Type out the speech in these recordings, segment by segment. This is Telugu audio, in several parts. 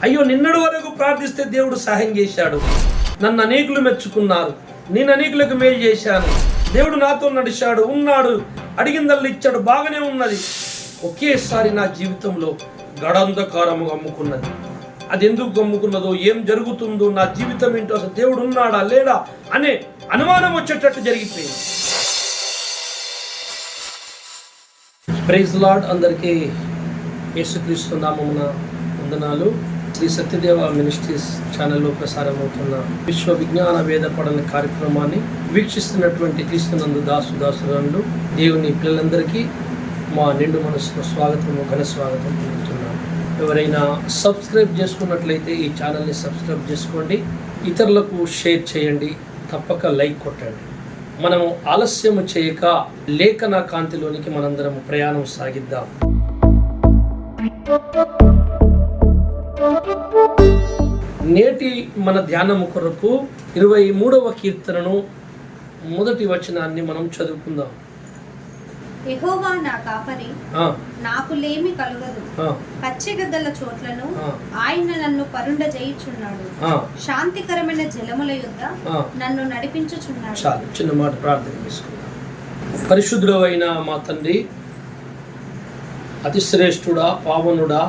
అయ్యో నిన్నటి వరకు ప్రార్థిస్తే దేవుడు సహాయం చేశాడు, నన్ను అనేకులు మెచ్చుకున్నారు, నేను అనేకులకు మేలు చేశాను, దేవుడు నాతో నడిచాడు, ఉన్నాడు, అడిగిందల్లా ఇచ్చాడు, బాగానే ఉన్నది. ఒకేసారి నా జీవితంలో గడంధకారము గమ్ముకున్నది. అది ఎందుకు గమ్ముకున్నదో, ఏం జరుగుతుందో, నా జీవితం ఏంటో, అసలు దేవుడు ఉన్నాడా లేడా అనే అనుమానం వచ్చేటట్టు జరిగిపోయింది. Praise Lord. అందరికీ యేసుక్రీస్తు నామమున వందనాలు. శ్రీ సత్యదేవ మినిస్ట్రీస్ ఛానల్లో ప్రసారం అవుతున్న విశ్వ విజ్ఞాన వేద పఠన కార్యక్రమాన్ని వీక్షిస్తున్నటువంటి క్రీస్తునందు దాసురాలు దేవుని పిల్లలందరికీ మా నిండు మనసులో స్వాగతము, ఘన స్వాగతం పొందుతున్నాను. ఎవరైనా సబ్స్క్రైబ్ చేసుకున్నట్లయితే ఈ ఛానల్ని సబ్స్క్రైబ్ చేసుకోండి, ఇతరులకు షేర్ చేయండి, తప్పక లైక్ కొట్టండి. మనము ఆలస్యము చేయక లేఖన కాంతిలోనికి మనందరం ప్రయాణం సాగిద్దాం. నేటి మన ధ్యానము కొరకు 23వ కీర్తనను మొదటి వచనాన్ని మనం చదువుకుందాం. యెహోవా నా కాపరి, నాకు లేమి కలుగదు. పచ్చిగద్దల చోట్లను ఆయన నన్ను పరుండజేయుచున్నాడు. శాంతికరమైన జలముల యొద్ద నన్ను నడిపించుచున్నాడు. చాలు, చిన్న మాట ప్రార్థన చేసుకుందాం. పరిశుద్ధుడైన మా తండ్రి, అతిశ్రేష్ఠుడా, పావనుడా,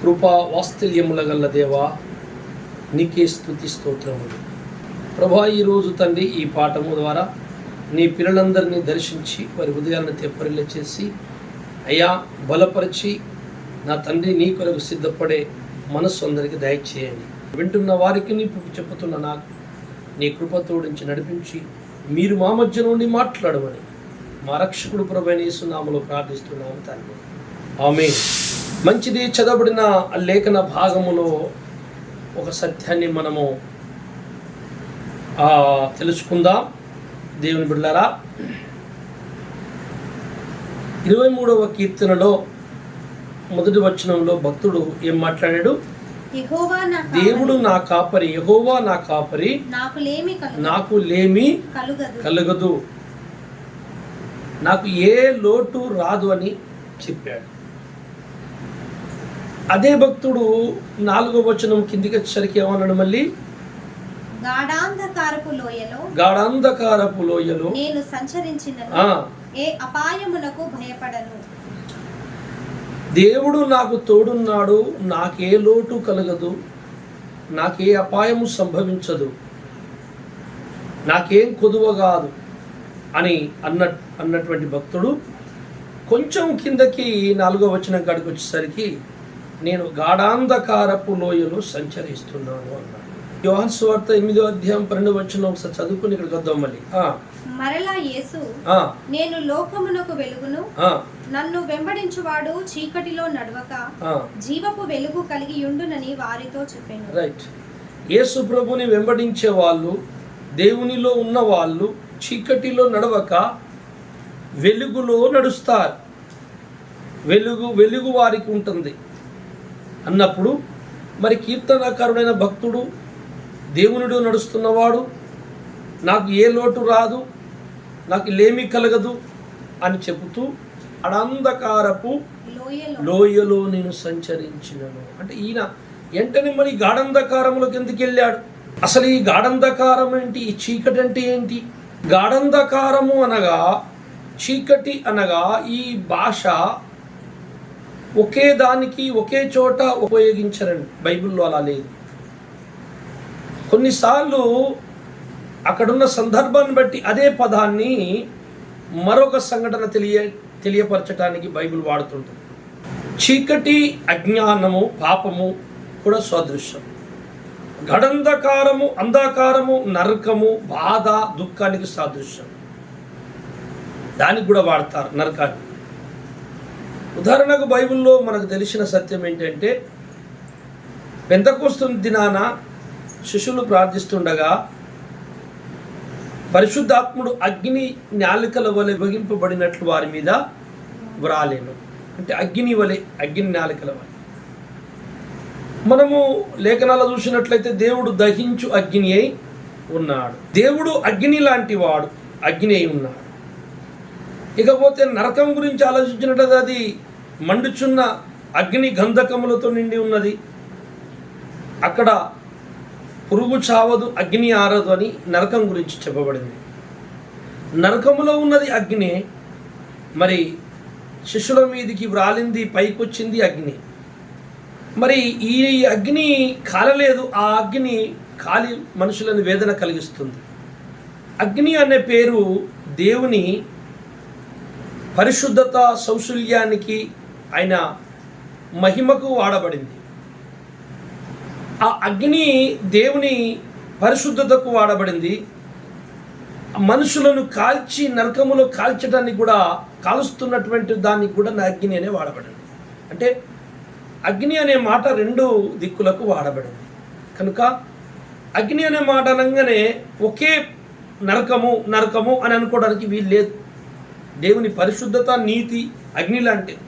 కృపా వాత్సల్యముల గల్ల దేవా, నీకే స్తుతి స్తోత్రములు. ప్రభా, ఈరోజు తండ్రి ఈ పాఠము ద్వారా నీ పిల్లలందరినీ దర్శించి వారి హృదయాలను తెప్పరిల్ల చేసి అయ్యా బలపరిచి నా తండ్రి నీ కొరకు సిద్ధపడే మనస్సు అందరికీ దయచేయండి. వింటున్న వారికి నీ చెప్పుతున్న నాకు నీ కృపతోడించి నడిపించి మీరు మా మధ్య నుండి మాట్లాడమని మా రక్షకుడు ప్రభువైన యేసు నామములో ప్రార్థిస్తున్నాము తండ్రి, ఆమేన్. మంచిది. చదవబడిన లేఖన భాగములో ఒక సత్యాన్ని మనము తెలుసుకుందాం. దేవుని బిడ్డలారా, 23వ కీర్తనలో మొదటి వచనంలో భక్తుడు ఏం మాట్లాడాడు? దేవుడు నా కాపరి, యెహోవా నా కాపరి, నాకు లేమి కలుగదు, నాకు ఏ లోటు రాదు అని చెప్పాడు. అదే భక్తుడు 4వ వచనం కిందికి వచ్చేసరికి ఏమన్నాడు? మళ్ళీ గాఢాంధకారపు లోయలో నేను సంచరించినను ఏ అపాయమునకు భయపడను. దేవుడు నాకు తోడున్నాడు, నాకే లోటు కలగదు, నాకే అపాయము సంభవించదు, నాకేం కొదువ కాదు అని అన్నటువంటి భక్తుడు కొంచెం కిందకి 4వ వచనం కాడికి వచ్చేసరికి నేను గాఢాంధకారపు లోయలో సంచరిస్తున్నాను అన్నాడు. యోహాను సువార్త 8వ అధ్యాయం 12వ వచనం ఒకసారి చదువుకుని ఇక్కడికి వద్దాం. మళ్ళీ మరలా యేసు, నేను లోకమునకు వెలుగును, నన్ను వెంబడించువాడు చీకటిలో నడవక జీవపు వెలుగు కలిగి ఉండునని వారితో చెప్పాను. రైట్. యేసు ప్రభుని వెంబడించే వాళ్ళు, దేవునిలో ఉన్న వాళ్ళు చీకటిలో నడవక వెలుగులో నడుస్తారు. వెలుగు వారికి ఉంటుంది అన్నప్పుడు మరి కీర్తనకారుడైన భక్తుడు దేవునిలో నడుస్తున్నవాడు నాకు ఏ లోటు రాదు, నాకు లేమి కలగదు అని చెబుతూ అడంధకారపు లోయలో నేను సంచరించినను అంటే ఈయన వెంటనే మరి గాఢంధకారములకు ఎందుకు వెళ్ళాడు? అసలు ఈ గాఢంధకారం ఏంటి? ఈ చీకటి అంటే ఏంటి? గాఢంధకారము అనగా, చీకటి అనగా ఈ భాష ఒకే దానికి ఒకే చోట ఉపయోగించరండి. బైబిల్లో అలా లేదు. కొన్నిసార్లు అక్కడున్న సందర్భాన్ని బట్టి అదే పదాన్ని మరొక సంఘటన తెలియపరచడానికి బైబిల్ వాడుతుంటుంది. చీకటి, అజ్ఞానము, పాపము కూడా సదృశ్యం. గడంధకారము, అంధకారము, నరకము, బాధ, దుఃఖానికి సాదృశ్యం. దానికి కూడా వాడతారు నరకాన్ని. ఉదాహరణకు బైబిల్లో మనకు తెలిసిన సత్యం ఏంటంటే, పెంతెకోస్తు దినాన శిష్యులు ప్రార్థిస్తుండగా పరిశుద్ధాత్ముడు అగ్ని నాలికల వలె వెలిగింపబడినట్లు వారి మీద వ్రాలేను. అంటే అగ్ని వలె, అగ్ని నాలికల వలె. మనము లేఖనాలు చూసినట్లయితే దేవుడు దహించు అగ్ని అయి ఉన్నాడు. దేవుడు అగ్ని లాంటి వాడు, అగ్ని అయి ఉన్నాడు. ఇకపోతే నరకం గురించి ఆలోచించినట్లయితే అది మండుచున్న అగ్ని గంధకములతో నిండి ఉన్నది. అక్కడ పురుగు చావదు, అగ్ని ఆరదు అని నరకం గురించి చెప్పబడింది. నరకములో ఉన్నది అగ్ని. మరి శిష్యుల మీదికి వ్రాలింది, పైకొచ్చింది అగ్ని. మరి ఈ అగ్ని కాలలేదు, ఆ అగ్ని కాలి మనుషులను వేదన కలిగిస్తుంది. అగ్ని అనే పేరు దేవుని పరిశుద్ధత, సౌశల్యానికి, ఆయన మహిమకు వాడబడింది. ఆ అగ్ని దేవుని పరిశుద్ధతకు వాడబడింది. మనుషులను కాల్చి నరకములో కాల్చడానికి కూడా, కాలుస్తున్నటువంటి దానికి కూడా అగ్ని అనే వాడబడింది. అంటే అగ్ని అనే మాట రెండు దిక్కులకు వాడబడింది కనుక అగ్ని అనే మాట అనగానే ఒకే నరకము అని అనుకోవడానికి వీలు లేదు. దేవుని పరిశుద్ధత, నీతి అగ్ని లాంటిది,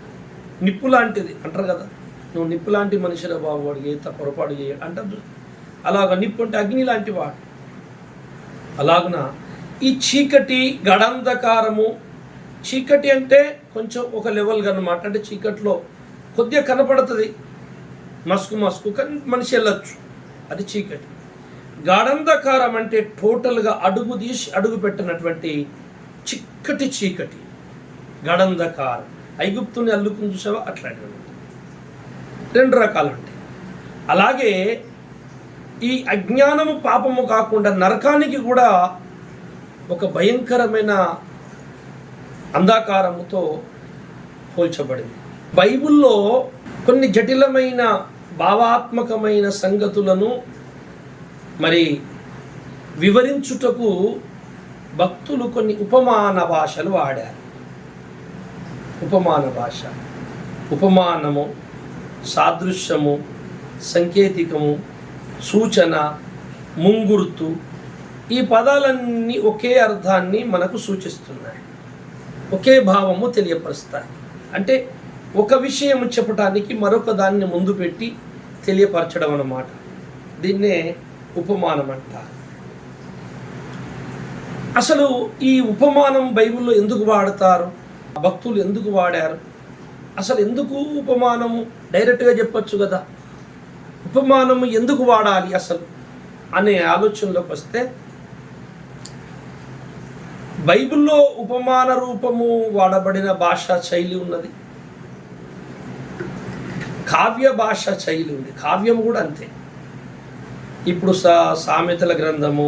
నిప్పు లాంటిది అంటారు కదా. నువ్వు నిప్పు లాంటి మనిషిరా బాబు, వాడికి ఏ పొరపాటు చేయడు అంటారు. అలాగ నిప్పు అంటే అగ్ని లాంటి వాడు. అలాగున ఈ చీకటి, గడంధకారము, చీకటి అంటే కొంచెం ఒక లెవెల్గా అన్నమాట. అంటే చీకట్లో కొద్దిగా కనపడుతుంది, మస్కు కానీ మనిషి వెళ్ళచ్చు, అది చీకటి. గాఢంధకారం అంటే టోటల్గా అడుగు తీసి అడుగు పెట్టినటువంటి చిక్కటి చీకటి, గాఢంధకారం. ఐగుప్తుని అల్లుకుని చూసావా, అట్లాంటివి రెండు రకాలు ఉంటాయి. అలాగే ఈ అజ్ఞానము, పాపము కాకుండా నరకానికి కూడా ఒక భయంకరమైన అంధకారముతో పోల్చబడింది. బైబిల్లో కొన్ని జటిలమైన భావాత్మకమైన సంగతులను మరి వివరించుటకు భక్తులు కొన్ని ఉపమాన భాషలు వాడారు. ఉపమాన భాష, ఉపమానము, సాదృశ్యము, సంకేతికము, సూచన, ముంగుర్తు, ఈ పదాలన్నీ ఒకే అర్థాన్ని మనకు సూచిస్తున్నాయి, ఒకే భావము తెలియపరుస్తాయి. అంటే ఒక విషయం చెప్పటానికి మరొక దాన్ని ముందు పెట్టి తెలియపరచడం అన్నమాట. దీన్నే ఉపమానం అంటారు. అసలు ఈ ఉపమానం బైబిల్లో ఎందుకు వాడతారు, భక్తులు ఎందుకు వాడారు, అసలు ఎందుకు ఉపమానము డైరెక్ట్గా చెప్పచ్చు కదా, ఉపమానము ఎందుకు వాడాలి అసలు అనే ఆలోచనలోకి వస్తే, బైబిల్లో ఉపమాన రూపము వాడబడిన భాషా శైలి ఉన్నది, కావ్య భాషా శైలి ఉంది. కావ్యం కూడా అంతే. ఇప్పుడు సామెతల గ్రంథము,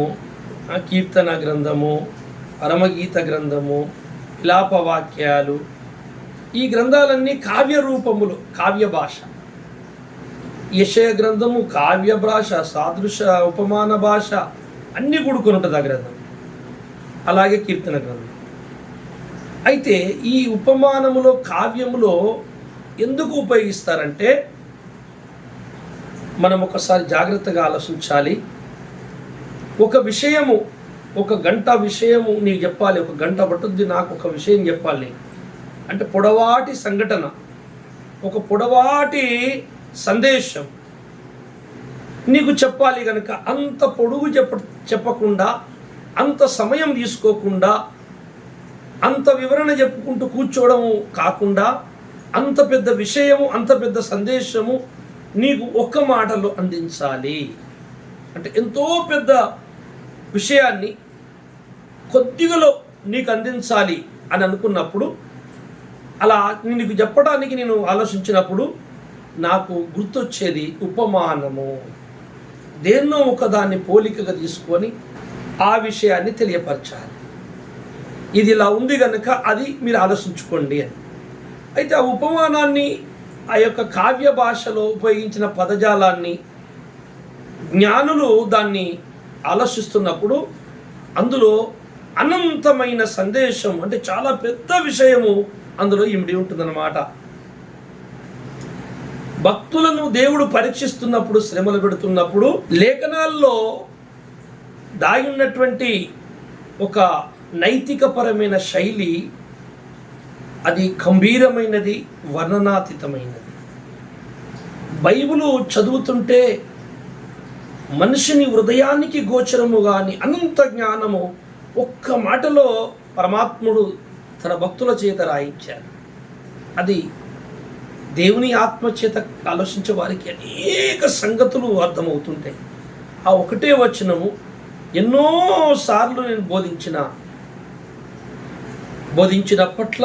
కీర్తన గ్రంథము, పరమగీత గ్రంథము, విలాపవాక్యాలు, ఈ గ్రంథాలన్నీ కావ్య రూపములు, కావ్య భాష. యెషయా గ్రంథము కావ్య భాష, సాదృశ ఉపమాన భాష అన్నీ కూడుకొని ఉంటుంది ఆ గ్రంథం. అలాగే కీర్తన గ్రంథం. అయితే ఈ ఉపమానములో, కావ్యములో ఎందుకు ఉపయోగిస్తారంటే, మనం ఒకసారి జాగ్రత్తగా ఆలోచించాలి. ఒక విషయము, ఒక గంట విషయము నీకు చెప్పాలి, ఒక గంట పట్టుద్ది నాకు ఒక విషయం చెప్పాలి అంటే, పొడవాటి సంఘటన, ఒక పొడవాటి సందేశం నీకు చెప్పాలి కనుక అంత పొడుగు చెప్పకుండా, అంత సమయం తీసుకోకుండా, అంత వివరణ చెప్పుకుంటూ కూర్చోవడం కాకుండా, అంత పెద్ద విషయము, అంత పెద్ద సందేశము నీకు ఒక్క మాటలో అందించాలి అంటే, ఎంతో పెద్ద విషయాన్ని కొద్దిగలో నీకు అందించాలి అని అనుకున్నప్పుడు, అలా నీకు చెప్పడానికి నేను ఆలోచించినప్పుడు నాకు గుర్తొచ్చేది ఉపమానము. దేన్నో ఒకదాన్ని పోలికగా తీసుకొని ఆ విషయాన్ని తెలియపరచాలి. ఇది ఇలా ఉంది కనుక అది మీరు ఆలోచించుకోండి అని. అయితే ఆ ఉపమానాన్ని, ఆ యొక్క కావ్య భాషలో ఉపయోగించిన పదజాలాన్ని జ్ఞానులు దాన్ని ఆలోచిస్తున్నప్పుడు అందులో అనంతమైన సందేశం, అంటే చాలా పెద్ద విషయము అందులో ఇమిడి ఉంటుందన్నమాట. భక్తులను దేవుడు పరీక్షిస్తున్నప్పుడు, శ్రమలు పెడుతున్నప్పుడు, లేఖనాల్లో దాగి ఉన్నటువంటి ఒక నైతికపరమైన శైలి, అది గంభీరమైనది, వర్ణనాతీతమైనది. బైబిలు చదువుతుంటే మనిషిని హృదయానికి గోచరము కాని అనంత జ్ఞానము ఒక్క మాటలో పరమాత్ముడు తన భక్తుల చేత రాయించారు. అది దేవుని ఆత్మచేత ఆలోచించే వారికి అనేక సంగతులు అర్థమవుతుంటాయి. ఆ ఒకటే వచనము ఎన్నోసార్లు నేను బోధించినప్పట్ల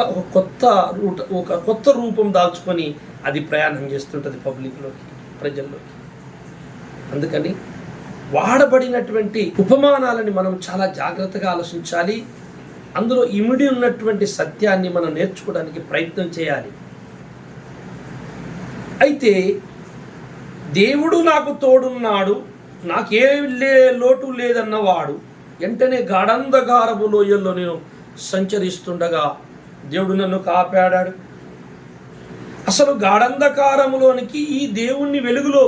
ఒక కొత్త రూపం దాల్చుకొని అది ప్రయాణం చేస్తుంటుంది పబ్లిక్లోకి, ప్రజల్లోకి. అందుకని వాడబడినటువంటి ఉపమానాలని మనం చాలా జాగ్రత్తగా ఆలోచించాలి. అందులో ఇమిడి ఉన్నటువంటి సత్యాన్ని మనం నేర్చుకోవడానికి ప్రయత్నం చేయాలి. అయితే దేవుడు నాకు తోడున్నాడు, నాకే లోటు లేదన్నవాడు వెంటనే గాఢంధకారపు లోయల్లో నేను సంచరిస్తుండగా దేవుడు నన్ను కాపాడాడు. అసలు గాఢంధకారములోనికి ఈ దేవుణ్ణి వెలుగులో,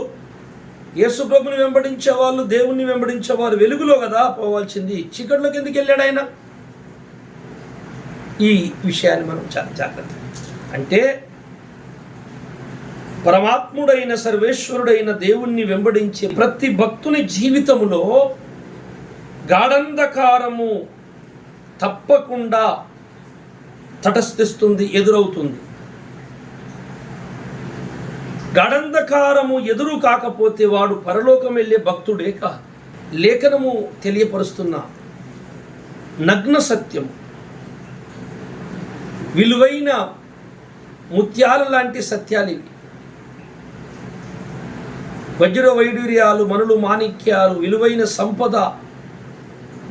యేసుప్రభుని వెంబడించే వాళ్ళు, దేవుణ్ణి వెంబడించే వాళ్ళు వెలుగులో కదా పోవాల్సింది. చీకట్లోకి ఎందుకు వెళ్ళాడు ఆయన? ఈ విషయాన్ని మనం చాలా జాగ్రత్త. అంటే పరమాత్ముడైన సర్వేశ్వరుడైన దేవుణ్ణి వెంబడించే ప్రతి భక్తుని జీవితంలో గాఢంధకారము తప్పకుండా తటస్థిస్తుంది, ఎదురవుతుంది. గాఢంధకారము ఎదురు కాకపోతే వాడు పరలోకం వెళ్ళే భక్తుడే కాదు. లేఖనము తెలియపరుస్తున్న నగ్న సత్యం, విలువైన ముత్యాల లాంటి సత్యాలు ఇవి. వజ్ర వైడూర్యాలు, మనులు మాణిక్యాలు, విలువైన సంపద,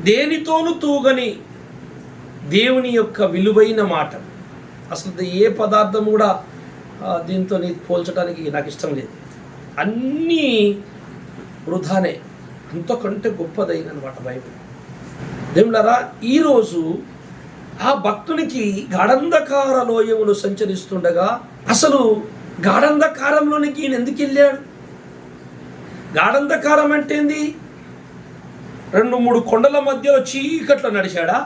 దేనితోనూ తూగని దేవుని యొక్క విలువైన మాట. అసలు ఏ పదార్థం కూడా దీంతో పోల్చడానికి నాకు ఇష్టం లేదు. అన్నీ వృధానే, అంతకంటే గొప్పదైనమాట బైబిల్. దేవులారా, ఈరోజు ఆ భక్తునికి గాఢంధకార లోయములు సంచరిస్తుండగా అసలు గాఢంధకారంలోనికి ఈయన ఎందుకు వెళ్ళాడు? గాఢంధకారం అంటే ఏంది? 2-3 కొండల మధ్యలో చీకట్లో నడిచాడా?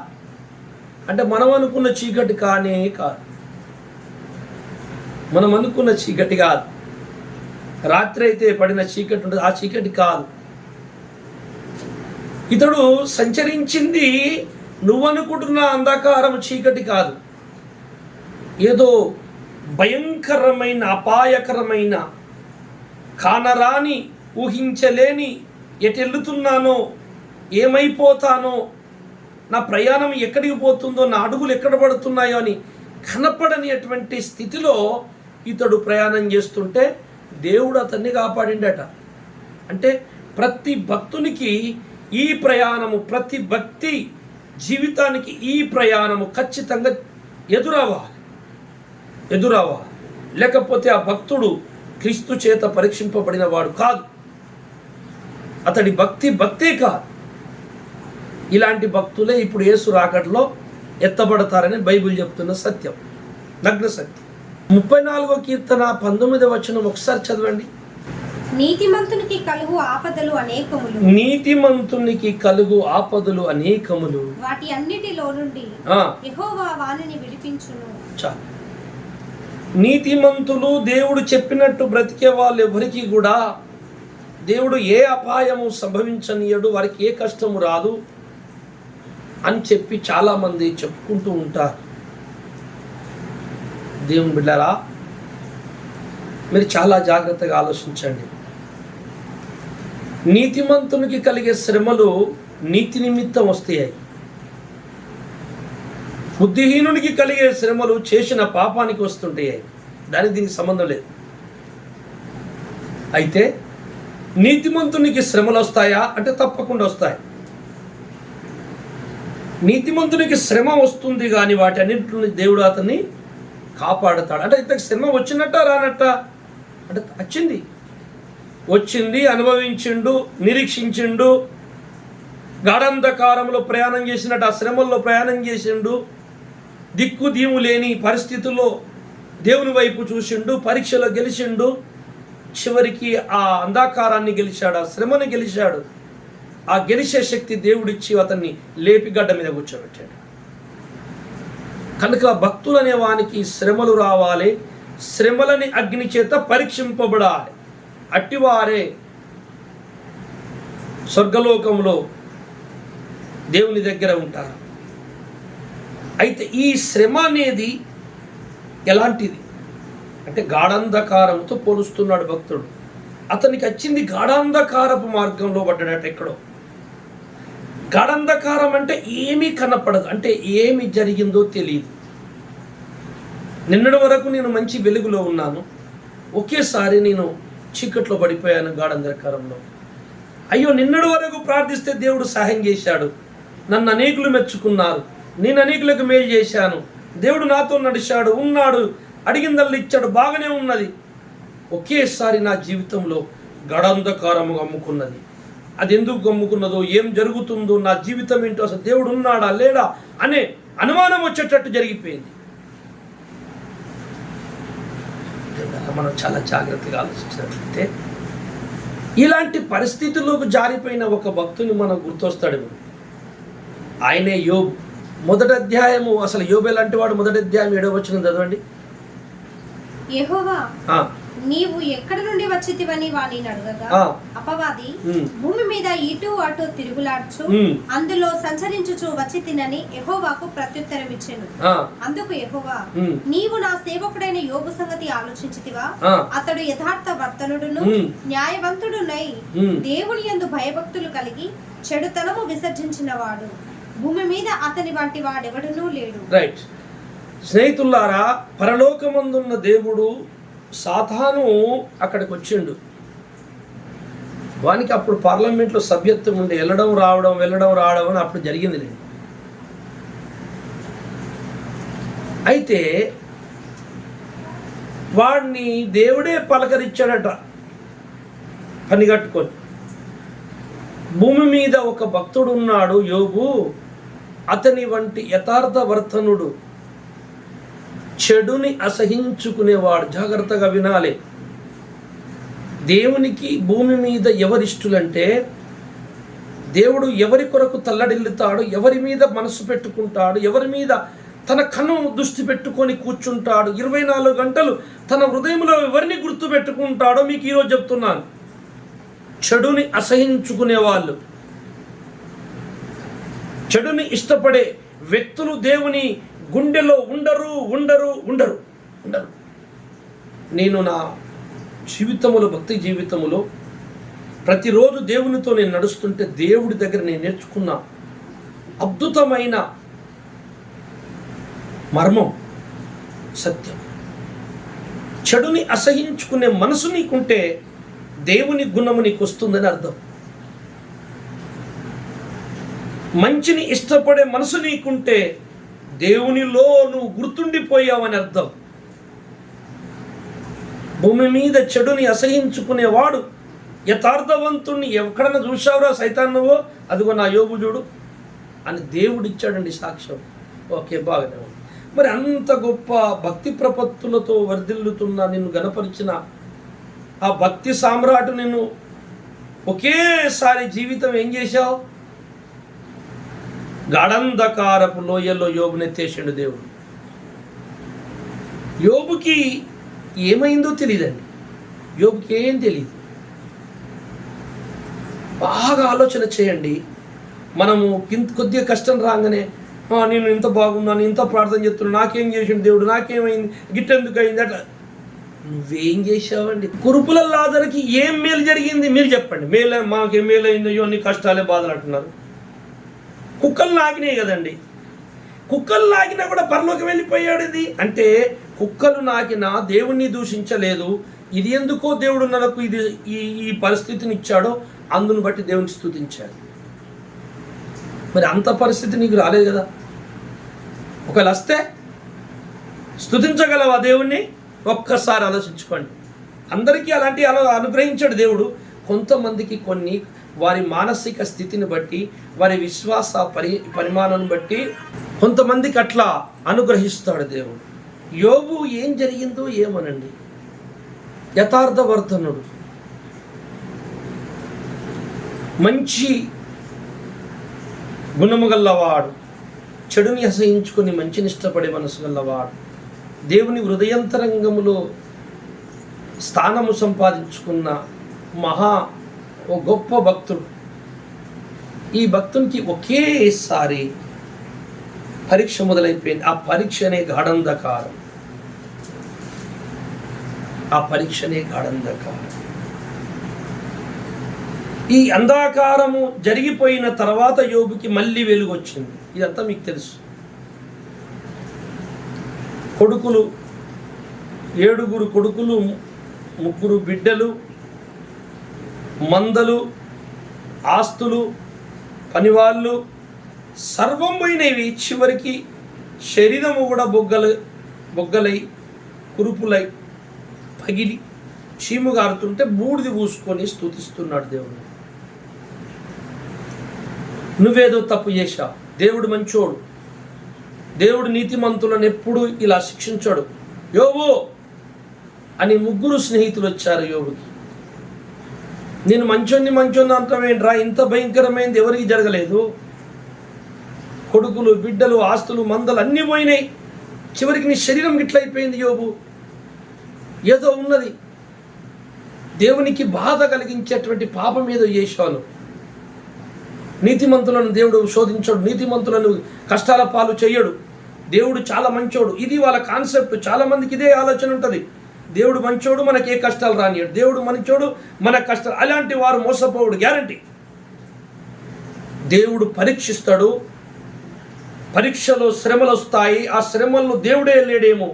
అంటే మనం అనుకున్న చీకటి కానే కాదు. మనం అనుకున్న చీకటి కాదు. రాత్రి అయితే పడిన చీకటి ఉంటుంది, ఆ చీకటి కాదు. ఇతడు సంచరించింది నువ్వనుకుంటున్న అంధకారం చీకటి కాదు. ఏదో భయంకరమైన, అపాయకరమైన, కానరాని, ఊహించలేని, ఎటెళ్తున్నానో, ఏమైపోతానో, నా ప్రయాణం ఎక్కడికి పోతుందో, నా అడుగులు ఎక్కడ పడుతున్నాయో అని కనపడనిటువంటి స్థితిలో ఇతడు ప్రయాణం చేస్తుంటే దేవుడు అతన్ని కాపాడిండట. అంటే ప్రతి భక్తునికి ఈ ప్రయాణము, ప్రతి భక్తి జీవితానికి ఈ ప్రయాణము ఖచ్చితంగా ఎదురవ్వాలి. లేకపోతే ఆ భక్తుడు క్రీస్తు చేత పరీక్షింపబడిన వాడు కాదు. అతడి భక్తే కాదు. ఇలాంటి భక్తులే ఇప్పుడు యేసు రాకడలో ఎత్తబడతారని బైబిల్ చెప్తున్న సత్యం, నగ్న సత్యం. 34వ కీర్తన 19వ వచనం ఒకసారి చదవండి. నీతిమంతునికి కలుగు ఆపదలు అనేకములు, నీతిమంతునికి కలుగు ఆపదలు అనేకములు, వాటి అన్నిటిలో నుండి యెహోవా వానిని విడిపించును. నీతిమంతులు, దేవుడు చెప్పినట్టు బ్రతికే వాళ్ళు ఎవరికి కూడా దేవుడు ఏ అపాయము సంభవించనీయడు, వారికి ఏ కష్టము రాదు అని చెప్పి చాలామంది చెప్పుకుంటూ ఉంటారు. దేవుని బిడ్డలారా, మీరు చాలా జాగ్రత్తగా ఆలోచించండి. నీతిమంతునికి కలిగే శ్రమలు నీతి నిమిత్తం వస్తాయి. బుద్ధిహీనునికి కలిగే శ్రమలు చేసిన పాపానికి వస్తుంటాయి. దీనికి సంబంధం లేదు. అయితే నీతిమంతునికి శ్రమలు వస్తాయా అంటే తప్పకుండా వస్తాయి. నీతిమంతునికి శ్రమ వస్తుంది, కానీ వాటి అన్నింటిని దేవుడు అతన్ని కాపాడుతాడు. అంటే ఇతనికి శ్రమ వచ్చినట్ట రానట్ట అంటే వచ్చింది, అనుభవించిండు, నిరీక్షించిండు, గాఢంధకారంలో ప్రయాణం చేసినట్టు ఆ శ్రమల్లో ప్రయాణం చేసిండు, దిక్కు దీము లేని పరిస్థితుల్లో దేవుని వైపు చూసిండు, పరీక్షలో గెలిచిండు, చివరికి ఆ అంధకారాన్ని గెలిచాడు, ఆ శ్రమను గెలిచాడు. ఆ గెలిచే శక్తి దేవుడిచ్చి అతన్ని లేపి గడ్డ మీద కూర్చోబెట్టాడు. కనుక భక్తులనే వానికి శ్రమలు రావాలి, శ్రమలని అగ్ని చేత పరీక్షింపబడాలి. అట్టివారే స్వర్గలోకంలో దేవుని దగ్గర ఉంటారు. అయితే ఈ శ్రమ అనేది ఎలాంటిది? అంటే గాఢాంధకారంతో పోలుస్తున్నాడు భక్తుడు. అతనికి వచ్చింది గాఢాంధకారపు మార్గంలో పడ్డాడట. ఎక్కడో గాఢాంధకారం అంటే ఏమీ కనపడదు, అంటే ఏమి జరిగిందో తెలియదు. నిన్నటి వరకు నేను మంచి వెలుగులో ఉన్నాను, ఒకేసారి నేను చీకట్లో పడిపోయాను గాఢాంధకారంలో. అయ్యో, నిన్నటి వరకు ప్రార్థిస్తే దేవుడు సహాయం చేశాడు, నన్ను అనేకులు మెచ్చుకున్నారు, నేను అనేకులకు మేలు చేశాను, దేవుడు నాతో నడిచాడు, ఉన్నాడు, అడిగిందల్లా ఇచ్చాడు, బాగానే ఉన్నది. ఒకేసారి నా జీవితంలో గాఢాంధకారము గమ్ముకున్నది. అది ఎందుకు గమ్ముకున్నదో, ఏం జరుగుతుందో, నా జీవితం ఏంటో, అసలు దేవుడు ఉన్నాడా లేడా అనే అనుమానం వచ్చేటట్టు జరిగిపోయింది. మనం చాలా జాగ్రత్తగా ఆలోచించినట్లయితే ఇలాంటి పరిస్థితుల్లోకి జారిపోయిన ఒక భక్తుని మనం గుర్తొస్తాడు. ఆయనే యోబు. మొదటి అధ్యాయము, అసలు యోబు ఎలాంటి వాడు? మొదటి అధ్యాయం 7వ వచనం చదవండి. యెహోవా, నీవు ఎక్కడి నుండి వచ్చితివని వానిని అడగగా, అపవాది, భూమి మీద ఇటు అటు తిరుగులాడుచు అందులో సంచరించుచు వచ్చితినని యెహోవాకు ప్రత్యుత్తరం ఇచ్చెను. అందుకు యెహోవా, నీవు నా సేవకుడైన యోబు సంగతి ఆలోచించితివా? అతడు యథార్థ వర్తనుడును న్యాయవంతుడునై దేవుని యందు భయభక్తులు కలిగి చెడుతనము విసర్జించిన వాడు, భూమి మీద అతని వంటి వాడెవడునూ లేడు. రైట్. స్నేహితులారా, పరలోకమందున్న దేవుడు సాతాను అక్కడికి వచ్చిండు. వానికి అప్పుడు పార్లమెంట్లో సభ్యత్వం ఉండి వెళ్ళడం రావడం అని అప్పుడు జరిగింది లేదు. అయితే వాడిని దేవుడే పలకరించాడట పని కట్టుకొని. భూమి మీద ఒక భక్తుడు ఉన్నాడు యోబు, అతని వంటి యథార్థ వర్తనుడు, చెడుని అసహించుకునేవాడు. జాగ్రత్తగా వినాలి. దేవునికి భూమి మీద ఎవరిష్టులంటే, దేవుడు ఎవరి కొరకు తల్లడిల్లుతాడు, ఎవరి మీద మనసు పెట్టుకుంటాడు, ఎవరి మీద తన కన్ను దృష్టి పెట్టుకొని కూర్చుంటాడు, 24 గంటలు తన హృదయంలో ఎవరిని గుర్తు పెట్టుకుంటాడో మీకు ఈరోజు చెప్తున్నాను. చెడుని అసహించుకునే వాళ్ళు, చెడుని ఇష్టపడే వ్యక్తులు దేవుని గుండెలో ఉండరు. నేను నా జీవితములో, భక్తి జీవితములో ప్రతిరోజు దేవునితో నేను నడుస్తుంటే దేవుడి దగ్గర నేను నేర్చుకున్న అద్భుతమైన మర్మం, సత్యం. చెడుని అసహించుకునే మనసు నీకుంటే దేవుని గుణము నీకు వస్తుందని అర్థం. మంచిని ఇష్టపడే మనసు నీకుంటే దేవునిలో నువ్వు గుర్తుండిపోయావని అర్థం. భూమి మీద చెడుని అసహించుకునేవాడు యథార్థవంతుణ్ణి ఎక్కడన్నా చూసావురా సైతాన్ నువ్వు, అదిగో నా యోబు చూడు అని దేవుడిచ్చాడండి సాక్ష్యం. ఓకే, బాగానే ఉంది. మరి అంత గొప్ప భక్తి ప్రపత్తులతో వర్ధిల్లుతున్న నిన్ను గణపరిచిన ఆ భక్తి సామ్రాటు నిన్ను ఒకేసారి జీవితం ఏం చేశావు? గాఢాంధకారపు లోయలో యోబునెత్తేసాడు దేవుడు. యోబుకి ఏమైందో తెలియదండి, యోబుకి ఏం తెలియదు. బాగా ఆలోచన చేయండి. మనము కొద్దిగా కష్టం రాగానే నేను ఇంత బాగున్నాను, ఇంత ప్రార్థన చేస్తున్నాను, నాకేం చేసిండు దేవుడు, నాకేమైంది, గిట్టెందుకు అయింది అట్లా. నువ్వేం చేసావండి? కురుపుల లాదరికి ఏం మేలు జరిగింది మీరు చెప్పండి. మేలు మాకేం మేలు అయిందో, అన్ని కష్టాలే బాధలు అంటున్నారు. కుక్కలు నాకినాయి కదండి, కుక్కలు నాకినా కూడా పరలోకి వెళ్ళిపోయాడు. ఇది అంటే కుక్కలు నాకినా దేవుణ్ణి దూషించలేదు. ఇది ఎందుకో దేవుడు నాకు ఇది ఈ పరిస్థితిని ఇచ్చాడో అందును బట్టి దేవుని స్తుతించాడు. మరి అంత పరిస్థితి నీకు రాలేదు కదా. ఒకవేళ వస్తే స్తుతించగలవా దేవుణ్ణి? ఒక్కసారి ఆలోచించుకోండి. అందరికీ అలాంటి అనుగ్రహించాడు దేవుడు. కొంతమందికి కొన్ని వారి మానసిక స్థితిని బట్టి, వారి విశ్వాస పరిమాణాన్ని బట్టి కొంతమందికి అట్లా అనుగ్రహిస్తాడు దేవుడు. యోబు ఏం జరిగిందో ఏమనండి. యథార్థవర్ధనుడు, మంచి గుణము గల్లవాడు, చెడుని అసహించుకొని మంచిని ఇష్టపడే మనసు గల్లవాడు, దేవుని హృదయంతరంగములో స్థానము సంపాదించుకున్న ఓ గొప్ప భక్తుడు. ఈ భక్తునికి ఒకేసారి పరీక్ష మొదలైపోయింది. ఆ పరీక్ష అనే గాఢాంధకారం. ఆ పరీక్షనే గాఢంధకారం. ఈ అంధకారము జరిగిపోయిన తర్వాత యోబుకి మళ్ళీ వెలుగు వచ్చింది. ఇదంతా మీకు తెలుసు. కొడుకులు 7 కొడుకులు, 3 బిడ్డలు, మందలు, ఆస్తులు, పనివాళ్ళు సర్వం పోయినవి. చివరికి శరీరము కూడా బొగ్గలై కురుపులై పగిలి చీము గారుతుంటే బూడిది పూసుకొని స్తుతిస్తున్నాడు దేవుడు. నువ్వేదో తప్పు చేశావు, దేవుడు మంచోడు, దేవుడు నీతిమంతులను ఎప్పుడు ఇలా శిక్షించాడు యోబు అని 3 స్నేహితులు వచ్చారు యోబుకి. నేను మంచోన్ని అంటావేంట్రా, ఇంత భయంకరమైనది ఎవరికి జరగలేదు. కొడుకులు, బిడ్డలు, ఆస్తులు, మందలు అన్నీ పోయినాయి. చివరికి నీ శరీరం ఇట్లయిపోయింది యోబు. ఏదో ఉన్నది, దేవునికి బాధ కలిగించేటువంటి పాపం ఏదో చేశాను. నీతిమంతులను దేవుడు శోధించడు, నీతిమంతులను కష్టాల పాలు చేయడు, దేవుడు చాలా మంచోడు. ఇది వాళ్ళ కాన్సెప్ట్. చాలా మందికి ఇదే ఆలోచన ఉంటుంది. దేవుడు మంచోడు, మనకి ఏ కష్టాలు రానియడు. దేవుడు మంచోడు, మన కష్టాలు. అలాంటి వారు మోసపోవుడు గ్యారంటీ. దేవుడు పరీక్షిస్తాడు, పరీక్షలో శ్రమలు వస్తాయి. ఆ శ్రమల్లో దేవుడే లేడేమో,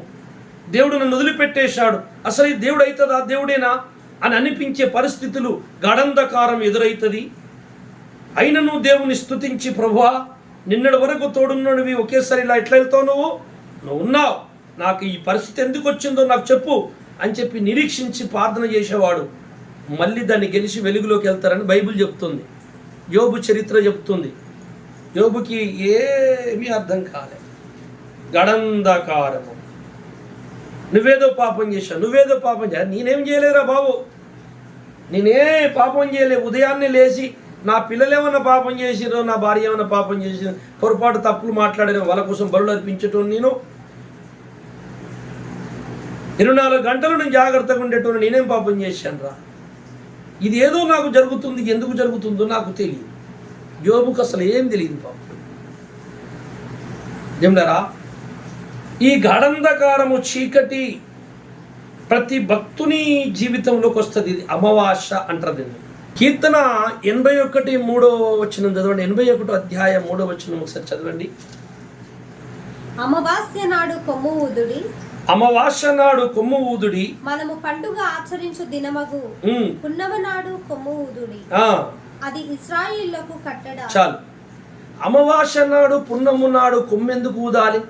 దేవుడు నన్ను వదిలిపెట్టేశాడు, అసలు ఈ దేవుడు అవుతుందా, దేవుడేనా అని అనిపించే పరిస్థితులు, గాఢంధకారం ఎదురవుతుంది. అయినను దేవుని స్తుతించి, ప్రభువా నిన్నటి వరకు తోడున్నవి ఒకేసారి ఇలా ఎట్లా వెళ్తావు, నువ్వు ఉన్నావు, నాకు ఈ పరిస్థితి ఎందుకు వచ్చిందో నాకు చెప్పు అని చెప్పి నిరీక్షించి ప్రార్థన చేసేవాడు మళ్ళీ దాన్ని గెలిచి వెలుగులోకి వెళ్తారని బైబిల్ చెప్తుంది. యోబు చరిత్ర చెప్తుంది. యోబుకి ఏమీ అర్థం కాలేదు. గాఢంధకారము. నువ్వేదో పాపం చేశా. నేనేం చేయలేరా బాబు, నేనే పాపం చేయలే. ఉదయాన్నే లేచి నా పిల్లలు ఏమన్నా పాపం చేసిరో, నా భార్య ఏమన్నా పాపం చేసిరో, పొరపాటు తప్పులు మాట్లాడిన వాళ్ళ కోసం బరువులు అర్పించటం, నేను 24 గంటలు నేను జాగ్రత్తగా ఉండేటోని నేనేం పాపం చేశాను రా. ఇది ఏదో నాకు జరుగుతుంది, ఎందుకు జరుగుతుందో నాకు తెలియదు. యోబుకు అసలు ఏం తెలియదు పాపం. ఏమన్నారా, ఈ గాఢంధకారము చీకటి ప్రతి భక్తుని జీవితంలోకి వస్తుంది. ఇది అమావాస్య అంటారు దీన్ని. కీర్తన 81:3 చదవండి. 81 అధ్యాయం 3 ఒకసారి చదవండి. అమావాస్య నాడు కొమ్ము ఊదుడి, మనము పండుగ ఆచరించు దినమగు పున్నమ నాడు కొమ్ము ఊదుడి, అది ఇశ్రాయేలులకు కట్టడ. చాలు. అమావాస్య నాడు, పున్నము నాడు కొమ్మెందుకు ఊదాలి?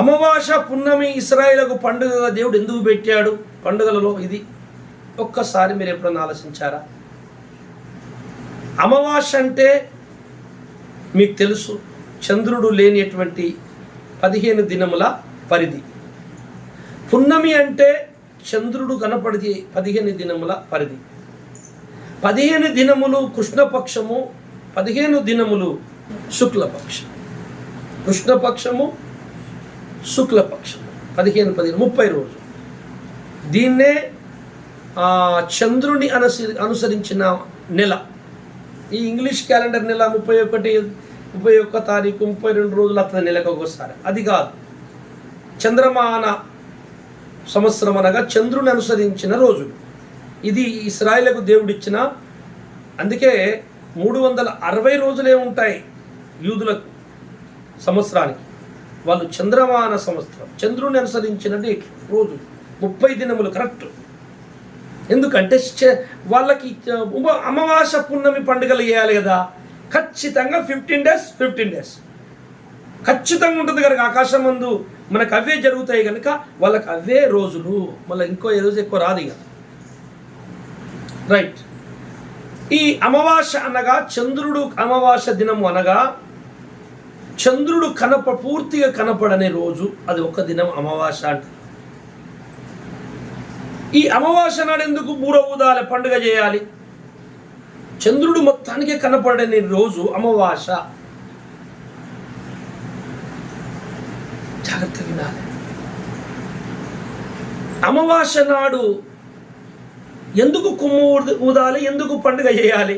అమావాస్య, పున్నమి ఇశ్రాయేలుకు పండుగగా దేవుడు ఎందుకు పెట్టాడు పండుగలలో? ఇది ఒక్కసారి మీరు ఎప్పుడన్నా ఆలోచించారా? అమావాస్య అంటే మీకు తెలుసు, చంద్రుడు లేనిటువంటి 15 దినముల పరిధి. పున్నమి అంటే చంద్రుడు కనపడితే 15 దినముల పరిధి. 15 దినములు కృష్ణపక్షము, 15 దినములు శుక్లపక్షం. కృష్ణపక్షము, శుక్లపక్షము 15 30 రోజులు. దీన్నే చంద్రుని అనుసరించిన నెల. ఈ ఇంగ్లీష్ క్యాలెండర్ నెల 31 తారీఖు 32 రోజులు అతని నెలకు ఒకసారి. అది కాదు, చంద్రమాన సంవత్సరం అనగా చంద్రుని అనుసరించిన రోజులు. ఇది ఇశ్రాయేలుకు దేవుడిచ్చిన. అందుకే 360 రోజులే ఉంటాయి యూదులకు సంవత్సరానికి. వాళ్ళు చంద్రమాన సంవత్సరం, చంద్రుని అనుసరించిన రోజులు 30 దినములు కరెక్ట్. ఎందుకంటే వాళ్ళకి అమావాస్య, పున్నమి పండుగలు చేయాలి కదా, ఖచ్చితంగా 15 డేస్ ఖచ్చితంగా ఉంటుంది కనుక ఆకాశం ముందు మనకు అవే జరుగుతాయి కనుక వాళ్ళకి అవే రోజులు. మళ్ళీ ఇంకో ఏ రోజు ఎక్కువ రాదు ఇక. రైట్. ఈ అమావాస్య అనగా చంద్రుడు, అమావాస్య దినము అనగా చంద్రుడు పూర్తిగా కనపడనే రోజు, అది ఒక దినం అమావాస్య అంట. ఈ అమావాస్య నాడు ఎందుకు బూర ఊదాలి, పండుగ చేయాలి? చంద్రుడు మొత్తానికే కనపడని రోజు అమావాస్య. జాగ్రత్త వినాలి. అమావాస్య నాడు ఎందుకు కొమ్ము ఊదాలి, ఎందుకు పండుగ చేయాలి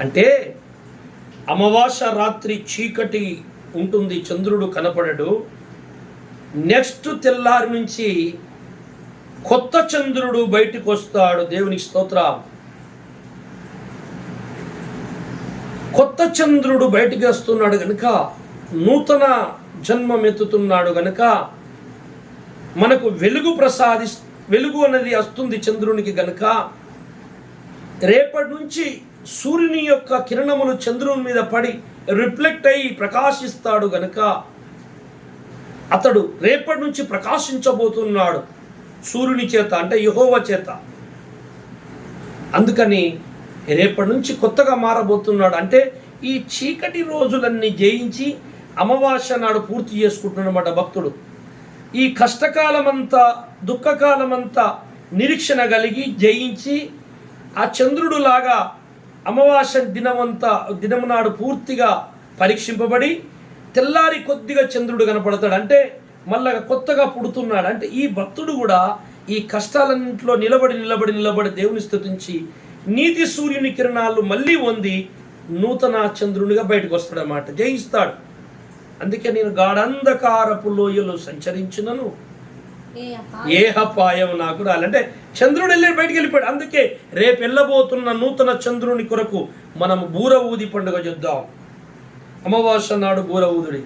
అంటే, అమావాస్య రాత్రి చీకటి ఉంటుంది, చంద్రుడు కనపడడు. నెక్స్ట్ తెల్లారి నుంచి కొత్త చంద్రుడు బయటికి వస్తాడు. దేవునికి స్తోత్రం. కొత్త చంద్రుడు బయటికి వస్తున్నాడు గనుక, నూతన జన్మం ఎత్తుతున్నాడు గనుక మనకు వెలుగు అనేది వస్తుంది చంద్రునికి గనుక, రేపటి నుంచి సూర్యుని యొక్క కిరణములు చంద్రుని మీద పడి రిఫ్లెక్ట్ అయ్యి ప్రకాశిస్తాడు గనుక అతడు రేపటి నుంచి ప్రకాశించబోతున్నాడు సూర్యుని చేత, అంటే యెహోవా చేత. అందుకని రేపటి నుంచి కొత్తగా మారబోతున్నాడు. అంటే ఈ చీకటి రోజులన్నీ జయించి అమావాస్య నాడు పూర్తి చేసుకుంటున్నమాట భక్తుడు. ఈ కష్టకాలమంతా దుఃఖకాలమంతా నిరీక్షణ కలిగి జయించి ఆ చంద్రుడు లాగా అమావాస్య దినము నాడు పూర్తిగా పరీక్షింపబడి తెల్లారి కొద్దిగా చంద్రుడు కనపడతాడు. అంటే మళ్ళా కొత్తగా పుడుతున్నాడు. అంటే ఈ భక్తుడు కూడా ఈ కష్టాలన్నింటిలో నిలబడి దేవుని స్తుతించి నీతి సూర్యుని కిరణాలు మళ్ళీ పొంది నూతన చంద్రునిగా బయటకు వస్తాడన్నమాట, జయిస్తాడు. అందుకే నేను గాఢంధకారపు లోయలో సంచరించినను ఏ అపాయం నాకు రాలంటే చంద్రుడు బయటికి వెళ్ళిపోయాడు. అందుకే రేపు వెళ్ళబోతున్న నూతన చంద్రుని కొరకు మనం బూర ఊది పండుగ చేద్దాం. అమావాస్య నాడు బూర ఊదుడి.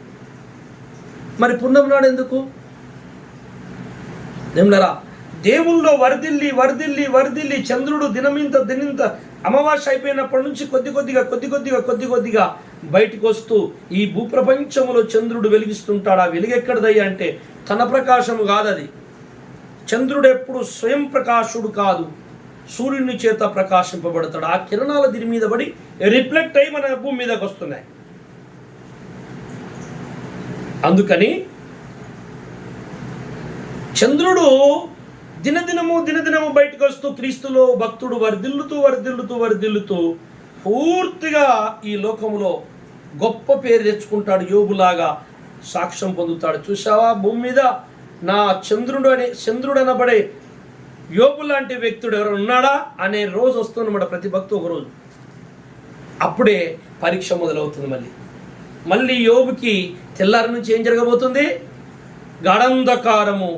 మరి పుణ్యం నాడు ఎందుకు? దేవులరా, దేవుల్లో వర్ధిల్లి చంద్రుడు దినింత అమావాస్య అయిపోయినప్పటి నుంచి కొద్ది కొద్దిగా బయటకు వస్తూ ఈ భూప్రపంచంలో చంద్రుడు వెలిగిస్తుంటాడు. ఆ వెలుగు ఎక్కడదయ్యా అంటే తన ప్రకాశము కాదది. చంద్రుడు ఎప్పుడు స్వయం ప్రకాశుడు కాదు, సూర్యుని చేత ప్రకాశింపబడతాడు. ఆ కిరణాల దీని మీద పడి రిఫ్లెక్ట్ అయ్యి మన భూమి మీదకి వస్తున్నాయి. అందుకని చంద్రుడు దినదినము బయటకు వస్తూ క్రీస్తులో భక్తుడు వర్ధిల్లుతూ పూర్తిగా ఈ లోకములో గొప్ప పేరు తెచ్చుకుంటాడు. యోబులాగా సాక్ష్యం పొందుతాడు. చూసావా, భూమి మీద నా చంద్రుడు అనబడే యోబు లాంటి వ్యక్తుడు ఎవరు ఉన్నాడా అనే రోజు వస్తుందన్నమాట. ప్రతి భక్తు ఒక రోజు. అప్పుడే పరీక్ష మొదలవుతుంది. మళ్ళీ యోబుకి తెల్లారి నుంచి ఏం జరగబోతుంది? గాఢంధకారము.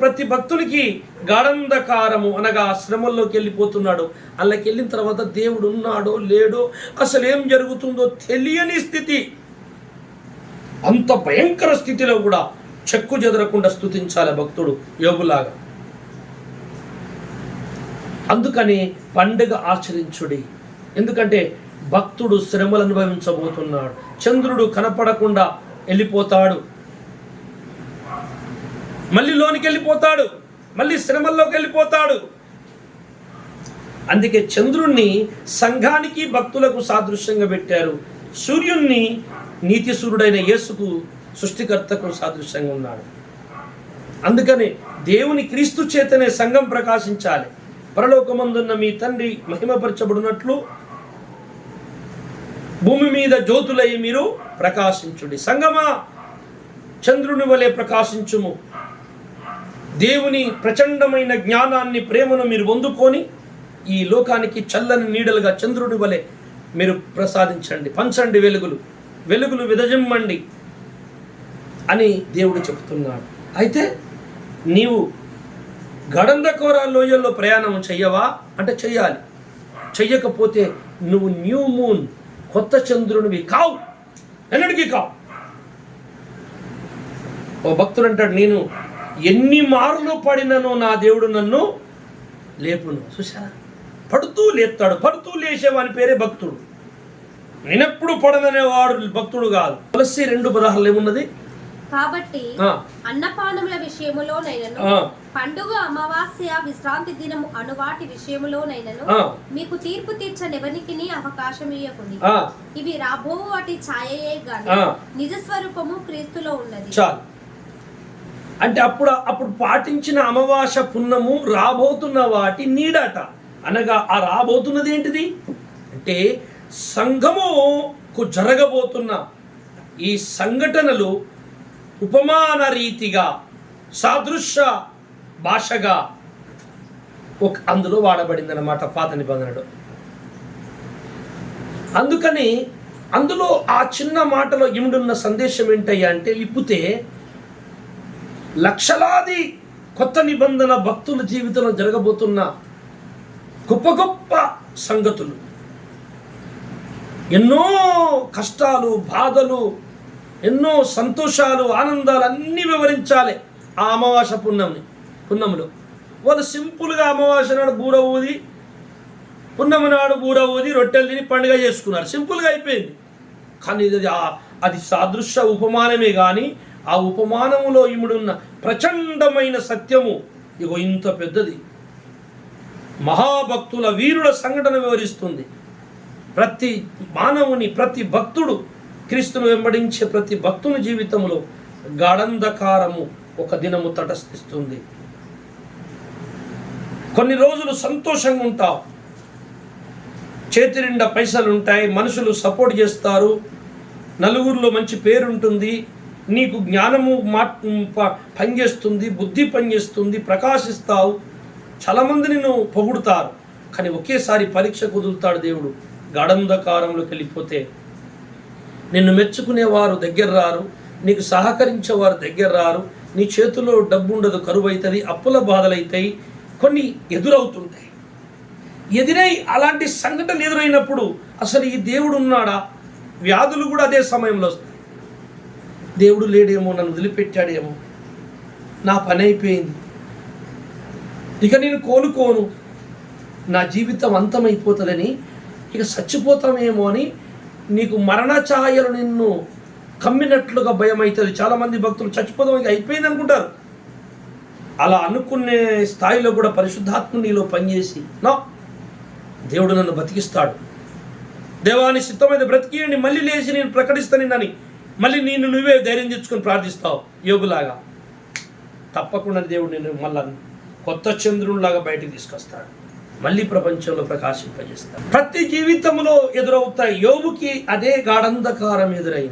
ప్రతి భక్తునికి గాఢంధకారము అనగా శ్రమల్లోకి వెళ్ళిపోతున్నాడు. అందులోకి వెళ్ళిన తర్వాత దేవుడు ఉన్నాడో లేడో, అసలు ఏం జరుగుతుందో తెలియని స్థితి. అంత భయంకర స్థితిలో కూడా చెక్కు చెదరకుండా స్తుతించాలి భక్తుడు యోబులాగా. అందుకని పండుగ ఆచరించుడి. ఎందుకంటే భక్తుడు శ్రమలు అనుభవించబోతున్నాడు. చంద్రుడు కనపడకుండా వెళ్ళిపోతాడు, మళ్ళీ లోనికి వెళ్ళిపోతాడు, మళ్ళీ శ్రమల్లోకి వెళ్ళిపోతాడు. అందుకే చంద్రుణ్ణి సంఘానికి భక్తులకు సాదృశ్యంగా పెట్టారు. సూర్యుణ్ణి నీతి సూర్యుడైన యేసుకు సృష్టికర్తకు సాదృశ్యంగా ఉన్నాడు. అందుకని దేవుని క్రీస్తు చేతనే సంఘం ప్రకాశించాలి. పరలోకమందున్న మీ తండ్రి మహిమపరచబడినట్లు భూమి మీద జ్యోతులై మీరు ప్రకాశించుడి. సంగమా, చంద్రుని వలె ప్రకాశించుము. దేవుని ప్రచండమైన జ్ఞానాన్ని, ప్రేమను మీరు పొందుకొని ఈ లోకానికి చల్లని నీడలుగా చంద్రుడి వలె మీరు ప్రసాదించండి. పంచండి వెలుగులు విదజిమ్మండి అని దేవుడు చెబుతున్నాడు. అయితే నీవు గడంధకోర లోయల్లో ప్రయాణం చెయ్యవా అంటే చెయ్యాలి. చెయ్యకపోతే నువ్వు న్యూ మూన్, కొత్త చంద్రునివి కావు, ఎన్నటికీ కావు. ఓ భక్తుడు అంటాడు, నేను ఎన్ని మార్లు పడినను నా దేవుడు నన్ను లేపును. చూసారా, పడుతూ లేస్తాడు. పడుతూ లేచేవాని పేరే భక్తుడు. నేనెప్పుడు పడననేవాడు భక్తుడు కాదు. తులసి 2:16 ఏమున్నది? కాబట్టి అన్నపానముల విషయములోనైనను, పండుగ, అమావాస్య, విశ్రాంతి దినము అనువాటి విషయములోనైనను మీకు తీర్పు తీర్చనెవనికిని అవకాశం ఇయ్యకుండి. ఇవి రాబో వాటి ఛాయయే గాని నిజ స్వరూపము క్రీస్తులో ఉన్నది. చాలు. అంటే అప్పుడు పాటించిన అమావాస్య పున్నము రాబోతున్న వాటి నీడట. అనగా ఆ రాబోతున్నది ఏంటిది అంటే సంఘముకు జరగబోతున్న ఈ సంఘటనలు ఉపమాన రీతిగా, సాదృశ్య భాషగా అందులో వాడబడిందన్నమాట పాత నిబంధనలో. అందుకని అందులో ఆ చిన్న మాటలో ఇముడున్న సందేశం ఏంటయ్యా అంటే, ఇప్పితే లక్షలాది కొత్త నిబంధన భక్తుల జీవితంలో జరగబోతున్న గొప్ప గొప్ప సంగతులు, ఎన్నో కష్టాలు, బాధలు, ఎన్నో సంతోషాలు, ఆనందాలు అన్నీ వివరించాలి ఆ అమావాస్య పున్నములో. వాళ్ళు సింపుల్గా అమావాస్య నాడు బూర ఊది, పున్నమి నాడు బూర ఊది రొట్టెలు తిని పండుగ చేసుకున్నారు. సింపుల్గా అయిపోయింది. కానీ అది సాదృశ్య ఉపమానమే. కానీ ఆ ఉపమానములో ఇముడున్న ప్రచండమైన సత్యము ఇగో ఇంత పెద్దది. మహాభక్తుల వీరుల సంఘటన వివరిస్తుంది. ప్రతి మానవుని, ప్రతి భక్తుడు, క్రీస్తును వెంబడించే ప్రతి భక్తుని జీవితంలో గాఢంధకారము ఒక దినము తటస్థిస్తుంది. కొన్ని రోజులు సంతోషంగా ఉంటావు, చేతి నిండా పైసలు ఉంటాయి, మనుషులు సపోర్ట్ చేస్తారు, నలుగురిలో మంచి పేరు ఉంటుంది, నీకు జ్ఞానము పనిచేస్తుంది, బుద్ధి పనిచేస్తుంది, ప్రకాశిస్తావు, చాలామంది నిన్ను పొగుడుతారు. కానీ ఒకేసారి పరీక్ష కుదురుతాడు దేవుడు. గాఢంధకారంలోకి వెళ్ళిపోతే నిన్ను మెచ్చుకునేవారు దగ్గర రారు, నీకు సహకరించేవారు దగ్గర రారు, నీ చేతిలో డబ్బు ఉండదు, కరువు అవుతుంది, అప్పుల బాధలు అవుతాయి, కొన్ని ఎదురవుతుంటాయి. అలాంటి సంఘటనలు ఎదురైనప్పుడు అసలు ఈ దేవుడు ఉన్నాడా? వ్యాధులు కూడా అదే సమయంలో వస్తాయి. దేవుడు లేడేమో, నన్ను వదిలిపెట్టాడేమో, నా పని అయిపోయింది, ఇక నేను కోలుకోను, నా జీవితం అంతమైపోతుందని, ఇక చచ్చిపోతామేమో అని నీకు మరణ ఛాయలు నిన్ను కమ్మినట్లుగా భయం అవుతుంది. చాలామంది భక్తులు చచ్చిపోతాం, ఇక అయిపోయింది అనుకుంటారు. అలా అనుకునే స్థాయిలో కూడా పరిశుద్ధాత్మ నీలో పనిచేసి, దేవుడు నన్ను బతికిస్తాడు, దేవాని సిద్ధమైతే బ్రతికియండి, మళ్ళీ లేచి నేను ప్రకటిస్తానని మళ్ళీ నువ్వే ధైర్యం తెచ్చుకొని ప్రార్థిస్తావు యోగులాగా. తప్పకుండా దేవుడు నేను మళ్ళా కొత్త చంద్రునిలాగా బయటికి తీసుకొస్తాడు, మళ్ళీ ప్రపంచంలో ప్రకాశింపజేస్తాడు. ప్రతి జీవితంలో ఎదురవుతాయి. యోబుకి అదే గాఢంధకారం ఎదురై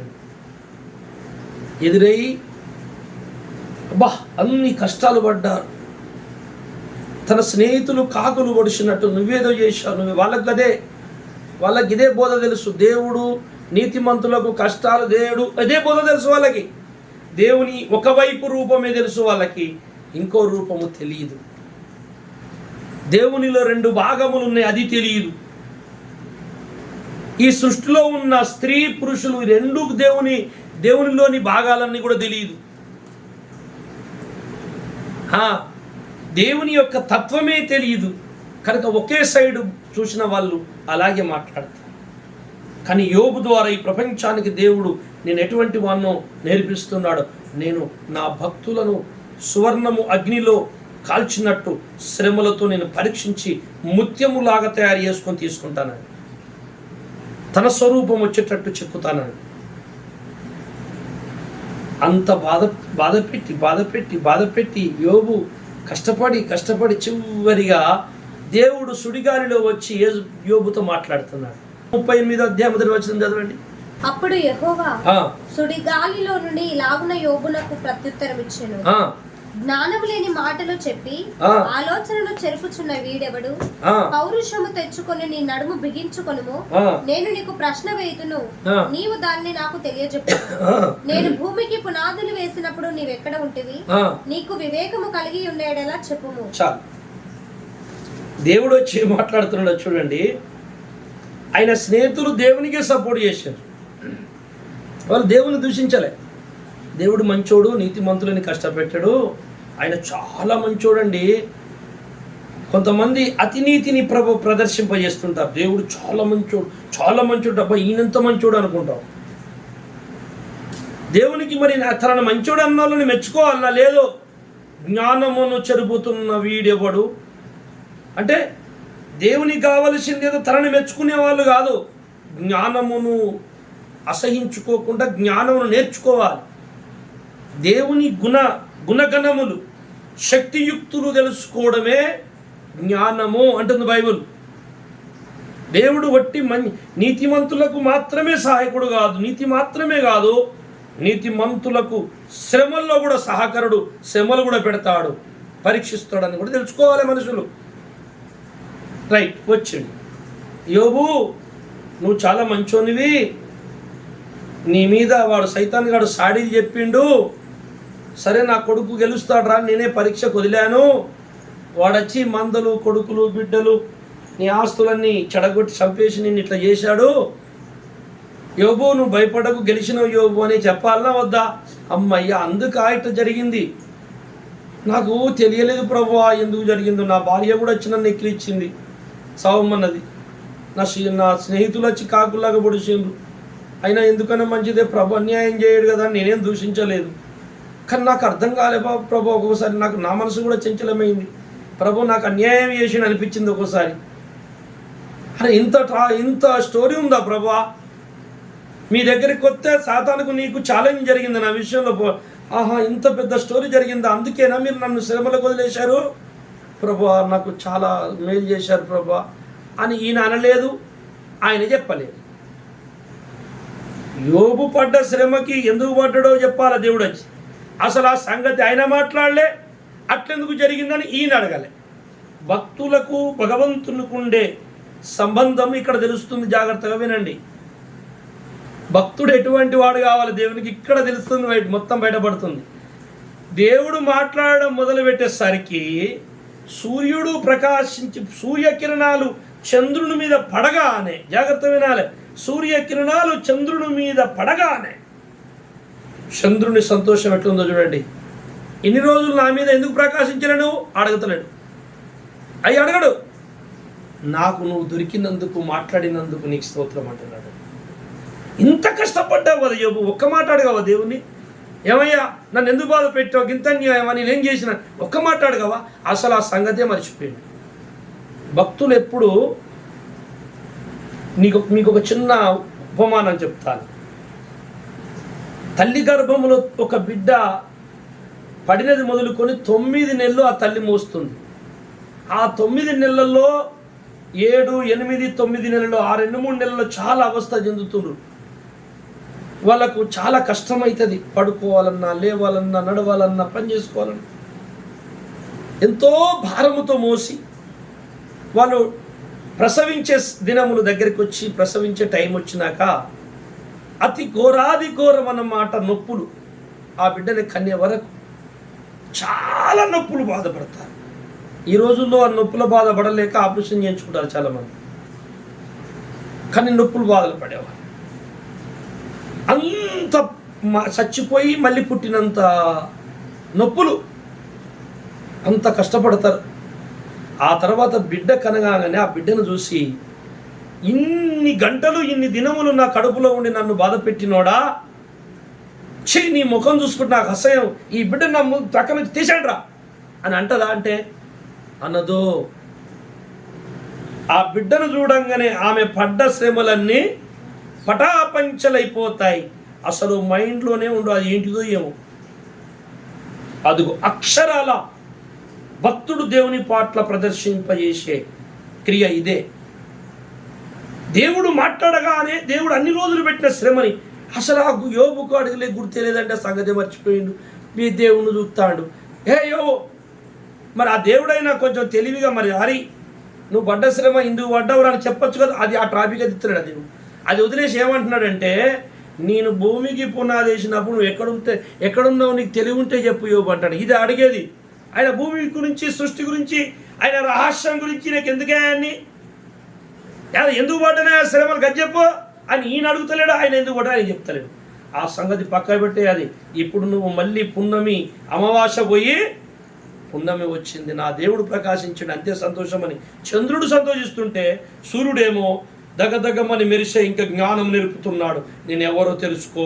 అన్ని కష్టాలు పడ్డారు. తన స్నేహితులు కాకులు పొడిచినట్టు నువ్వేదో చేశావు, వాళ్ళకి ఇదే బోధ తెలుసు. దేవుడు నీతిమంతులకు కష్టాలు, దేవుడు అదే బోధ తెలుసు వాళ్ళకి. దేవుని ఒకవైపు రూపమే తెలుసు వాళ్ళకి, ఇంకో రూపము తెలియదు. దేవునిలో రెండు భాగములు ఉన్నాయి, అది తెలియదు. ఈ సృష్టిలో ఉన్న స్త్రీ పురుషులు రెండు దేవునిలోని భాగాలన్నీ కూడా తెలియదు. దేవుని యొక్క తత్వమే తెలియదు కనుక ఒకే సైడు చూసిన వాళ్ళు అలాగే మాట్లాడతారు. కానీ యోబు ద్వారా ఈ ప్రపంచానికి దేవుడు నేను ఎటువంటి వాన్నో నేర్పిస్తున్నాడు. నేను నా భక్తులను సువర్ణము అగ్నిలో కాల్చినట్టు శ్రమలతో నేను పరీక్షించి ముత్యములాగా తయారు చేసుకొని తీసుకుంటానని, తన స్వరూపం వచ్చేటట్టు చెక్కుతానని. అంత బాధపెట్టి యోబు కష్టపడి చివరిగా దేవుడు సుడిగాలిలో వచ్చి యోబుతో మాట్లాడుతున్నాడు. 38వ అధ్యాయం 1వ వచనం చదవండి. అప్పుడు యెహోవా సుడిగాలిలో నుండి ఇలాగున యోబునకు ప్రత్యుత్తరం ఇచ్చెను, జ్ఞానము లేని మాటలు చెప్పి ఆలోచనలు చెరుపుచున్న వీడెవడు? పౌరుషము తెచ్చుకొని నీ నడుము బిగించుకొనుము, నేను నీకు ప్రశ్న వేయుదును, నీవు దాన్ని నాకు తెలియజెప్పు. నేను భూమికి పునాదులు వేసినప్పుడు నీవెక్కడ ఉంటివి? నీకు వివేకము కలిగి ఉండేలా చెప్పుము. చాలు, దేవుడు వచ్చి మాట్లాడుతున్నాడు చూడండి. ఆయన స్నేహితులు దేవునికే సపోర్ట్ చేశారు, వాళ్ళు దేవుని దూషించలే. దేవుడు మంచోడు, నీతిమంతులని కష్టపెట్టాడు, ఆయన చాలా మంచోడండి. కొంతమంది అతినీతిని ప్రదర్శింపజేస్తుంటారు. దేవుడు చాలా మంచోడు అబ్బా ఈయనంత మంచోడు అనుకుంటాం. దేవునికి మరి తనను మంచోడు అన్న వాళ్ళని మెచ్చుకోవాలన్నా లేదో. జ్ఞానమును చెరుపుతున్న వీడెవడు అంటే దేవునికి కావలసింది ఏదో తనని మెచ్చుకునే వాళ్ళు కాదు, జ్ఞానమును అసహించుకోకుండా జ్ఞానమును నేర్చుకోవాలి. దేవుని గుణగణములు, శక్తియుక్తులు తెలుసుకోవడమే జ్ఞానము అంటుంది బైబిల్. దేవుడు వట్టి నీతిమంతులకు మాత్రమే సహాయకుడు కాదు, నీతిమంతులకు శ్రమల్లో కూడా సహకరుడు, శ్రమలు కూడా పెడతాడు, పరీక్షిస్తాడని కూడా తెలుసుకోవాలి మనుషులు. రైట్, వచ్చిండు యోబు, నువ్వు చాలా మంచోనివి, నీ మీద వాడు సైతాన్ గాడు సాడీలు చెప్పిండు, సరే నా కొడుకు గెలుస్తాడ్రా, నేనే పరీక్షకు వదిలాను. వాడొచ్చి మందలు, కొడుకులు, బిడ్డలు, నీ ఆస్తులన్నీ చెడగొట్టి చంపేసి నేను ఇట్లా చేశాడు. యోబు నువ్వు భయపడకు, గెలిచినవు యోబు అని చెప్పాలన్నా వద్దా? అమ్మయ్య, అందుక ఇట్లా జరిగింది. నాకు తెలియలేదు ప్రభువా ఎందుకు జరిగిందో. నా భార్య కూడా వచ్చి నన్ను ఎక్కిరిచ్చింది, సావమన్నది. నా స్నేహితులు వచ్చి కాకుల్లాగా పొడిచిండ్రు. అయినా ఎందుకన్నా మంచిదే, ప్రభు అన్యాయం చేయడు కదా, నేనేం దూషించలేదు. కానీ నాకు అర్థం కాలే ప్రభు. ఒక్కొక్కసారి నాకు నా మనసు కూడా చంచలమైంది. ప్రభు నాకు అన్యాయం చేసి అనిపించింది ఒక్కోసారి. అరే ఇంత స్టోరీ ఉందా ప్రభా? మీ దగ్గరికి వస్తే సాతానుకు నీకు ఛాలెంజ్ జరిగింది నా విషయంలో. ఆహా, ఇంత పెద్ద స్టోరీ జరిగిందా? అందుకేనా మీరు నన్ను శ్రమలకు వదిలేశారు? ప్రభా నాకు చాలా మేలు చేశారు ప్రభా అని ఈయన అనలేదు, ఆయన చెప్పలేదు. యోబు పడ్డ శ్రమకి ఎందుకు పడ్డాడో చెప్పాలి దేవుడు వచ్చి. అసలు ఆ సంగతి ఆయన మాట్లాడలే, అట్లెందుకు జరిగిందని ఈయన అడగలే. భక్తులకు భగవంతునికి ఉండే సంబంధం ఇక్కడ తెలుస్తుంది. జాగ్రత్తగా వినండి. భక్తుడు ఎటువంటి వాడు కావాలి దేవునికి ఇక్కడ తెలుస్తుంది, మొత్తం బయటపడుతుంది. దేవుడు మాట్లాడడం మొదలుపెట్టేసరికి సూర్యుడు ప్రకాశించి సూర్యకిరణాలు చంద్రుని మీద పడగానే, జాగ్రత్త వినాలి, సూర్యకిరణాలు చంద్రుని మీద పడగానే చంద్రుని సంతోషం ఎట్లుందో చూడండి. ఇన్ని రోజులు నా మీద ఎందుకు ప్రకాశించలే నువ్వు అడగతలేడు. అవి అడగడు. నాకు నువ్వు దొరికినందుకు, మాట్లాడినందుకు నీకు స్తోత్రం అంటున్నాడు. ఇంత కష్టపడ్డావు కదా యోబు, ఒక్క మాట అడగవా దేవుణ్ణి? ఏమయ్యా నన్ను ఎందుకు బాధ పెట్టావు, ఇంత న్యాయమా, నేనేం చేసిన, ఒక్క మాట అడగవా? అసలు ఆ సంగతే మర్చిపోయాడు. భక్తులు ఎప్పుడు మీకు ఒక చిన్న ఉపమానం చెప్తాను. తల్లి గర్భంలో ఒక బిడ్డ పడినది మొదలుకొని 9 నెలలు ఆ తల్లి మోస్తుంది. ఆ 9 నెలల్లో 7, 8, 9 నెలలు, ఆ 2-3 నెలల్లో చాలా అవస్థ చెందుతున్నారు. వాళ్ళకు చాలా కష్టమవుతుంది. పడుకోవాలన్నా, లేవాలన్నా, నడవాలన్నా, పని చేసుకోవాలన్నా ఎంతో భారముతో మోసి వాళ్ళు ప్రసవించే దినములు దగ్గరికి వచ్చి, ప్రసవించే టైం వచ్చినాక అతి ఘోరాది ఘోరం అన్నమాట నొప్పులు. ఆ బిడ్డని కన్య వరకు చాలా నొప్పులు బాధపడతారు. ఈ రోజుల్లో ఆ నొప్పుల బాధపడలేక ఆపరేషన్ చేయించుకుంటారు చాలామంది. కానీ నొప్పులు బాధలు పడేవారు. అంత చచ్చిపోయి మళ్ళీ పుట్టినంత నొప్పులు, అంత కష్టపడతారు. ఆ తర్వాత బిడ్డ కనగానే ఆ బిడ్డను చూసి, ఇన్ని గంటలు, ఇన్ని దినములు నా కడుపులో ఉండి నన్ను బాధ పెట్టినోడా, నీ ముఖం చూసుకుంటే నాకు అసహ్యం, ఈ బిడ్డ నా ప్రక్క నుంచి తీసాడ్రా అని అంటదా? అంటే అన్నదో. ఆ బిడ్డను చూడంగానే ఆమె పడ్డ శ్రమలన్నీ పటాపంచలైపోతాయి. అసలు మైండ్లోనే ఉండవు, అది ఏంటిదో ఏమో. అదుగో అక్షరాల భక్తుడు దేవుని పట్ల ప్రదర్శింపజేసే క్రియ ఇదే. దేవుడు మాట్లాడగానే దేవుడు అన్ని రోజులు పెట్టిన శ్రమని అసలు ఆ యోబుకు అడగలే, గుర్తులేదంటే సంగతి మర్చిపోయిండు. మీ దేవుని చూస్తాడు. యోబు, మరి ఆ దేవుడైనా కొంచెం తెలివిగా, మరి హరి నువ్వు పడ్డ శ్రమ ఇందుకు పడ్డవు అని చెప్పొచ్చు కదా. అది ఆ ట్రాఫిక్ అది ఇస్తున్నాడు. దేవుడు అది వదిలేసి ఏమంటున్నాడంటే, నేను భూమికి పునాదేసినప్పుడు నువ్వు ఎక్కడున్నావు, నీకు తెలివి ఉంటే చెప్పు యోబు అంటాడు. ఇది అడిగేది. ఆయన భూమి గురించి, సృష్టి గురించి, ఆయన రహస్యం గురించి నీకు ఎందుకే అని, ఎందుకు పడ్డనే శ్రమలు గది చెప్పు అని ఈయన అడుగుతలేడు, ఆయన ఎందుకు పడ్డా ఆయన చెప్తలేడు. ఆ సంగతి పక్క పెట్టే. అది ఇప్పుడు నువ్వు మళ్ళీ పున్నమి అమావాస్య పోయి, పున్నమి వచ్చింది, నా దేవుడు ప్రకాశించాడు, అంతే సంతోషమని చంద్రుడు సంతోషిస్తుంటే, సూర్యుడేమో దగ్గమని మెరిసే ఇంకా జ్ఞానం నేర్పుతున్నాడు. నేను ఎవరో తెలుసుకో,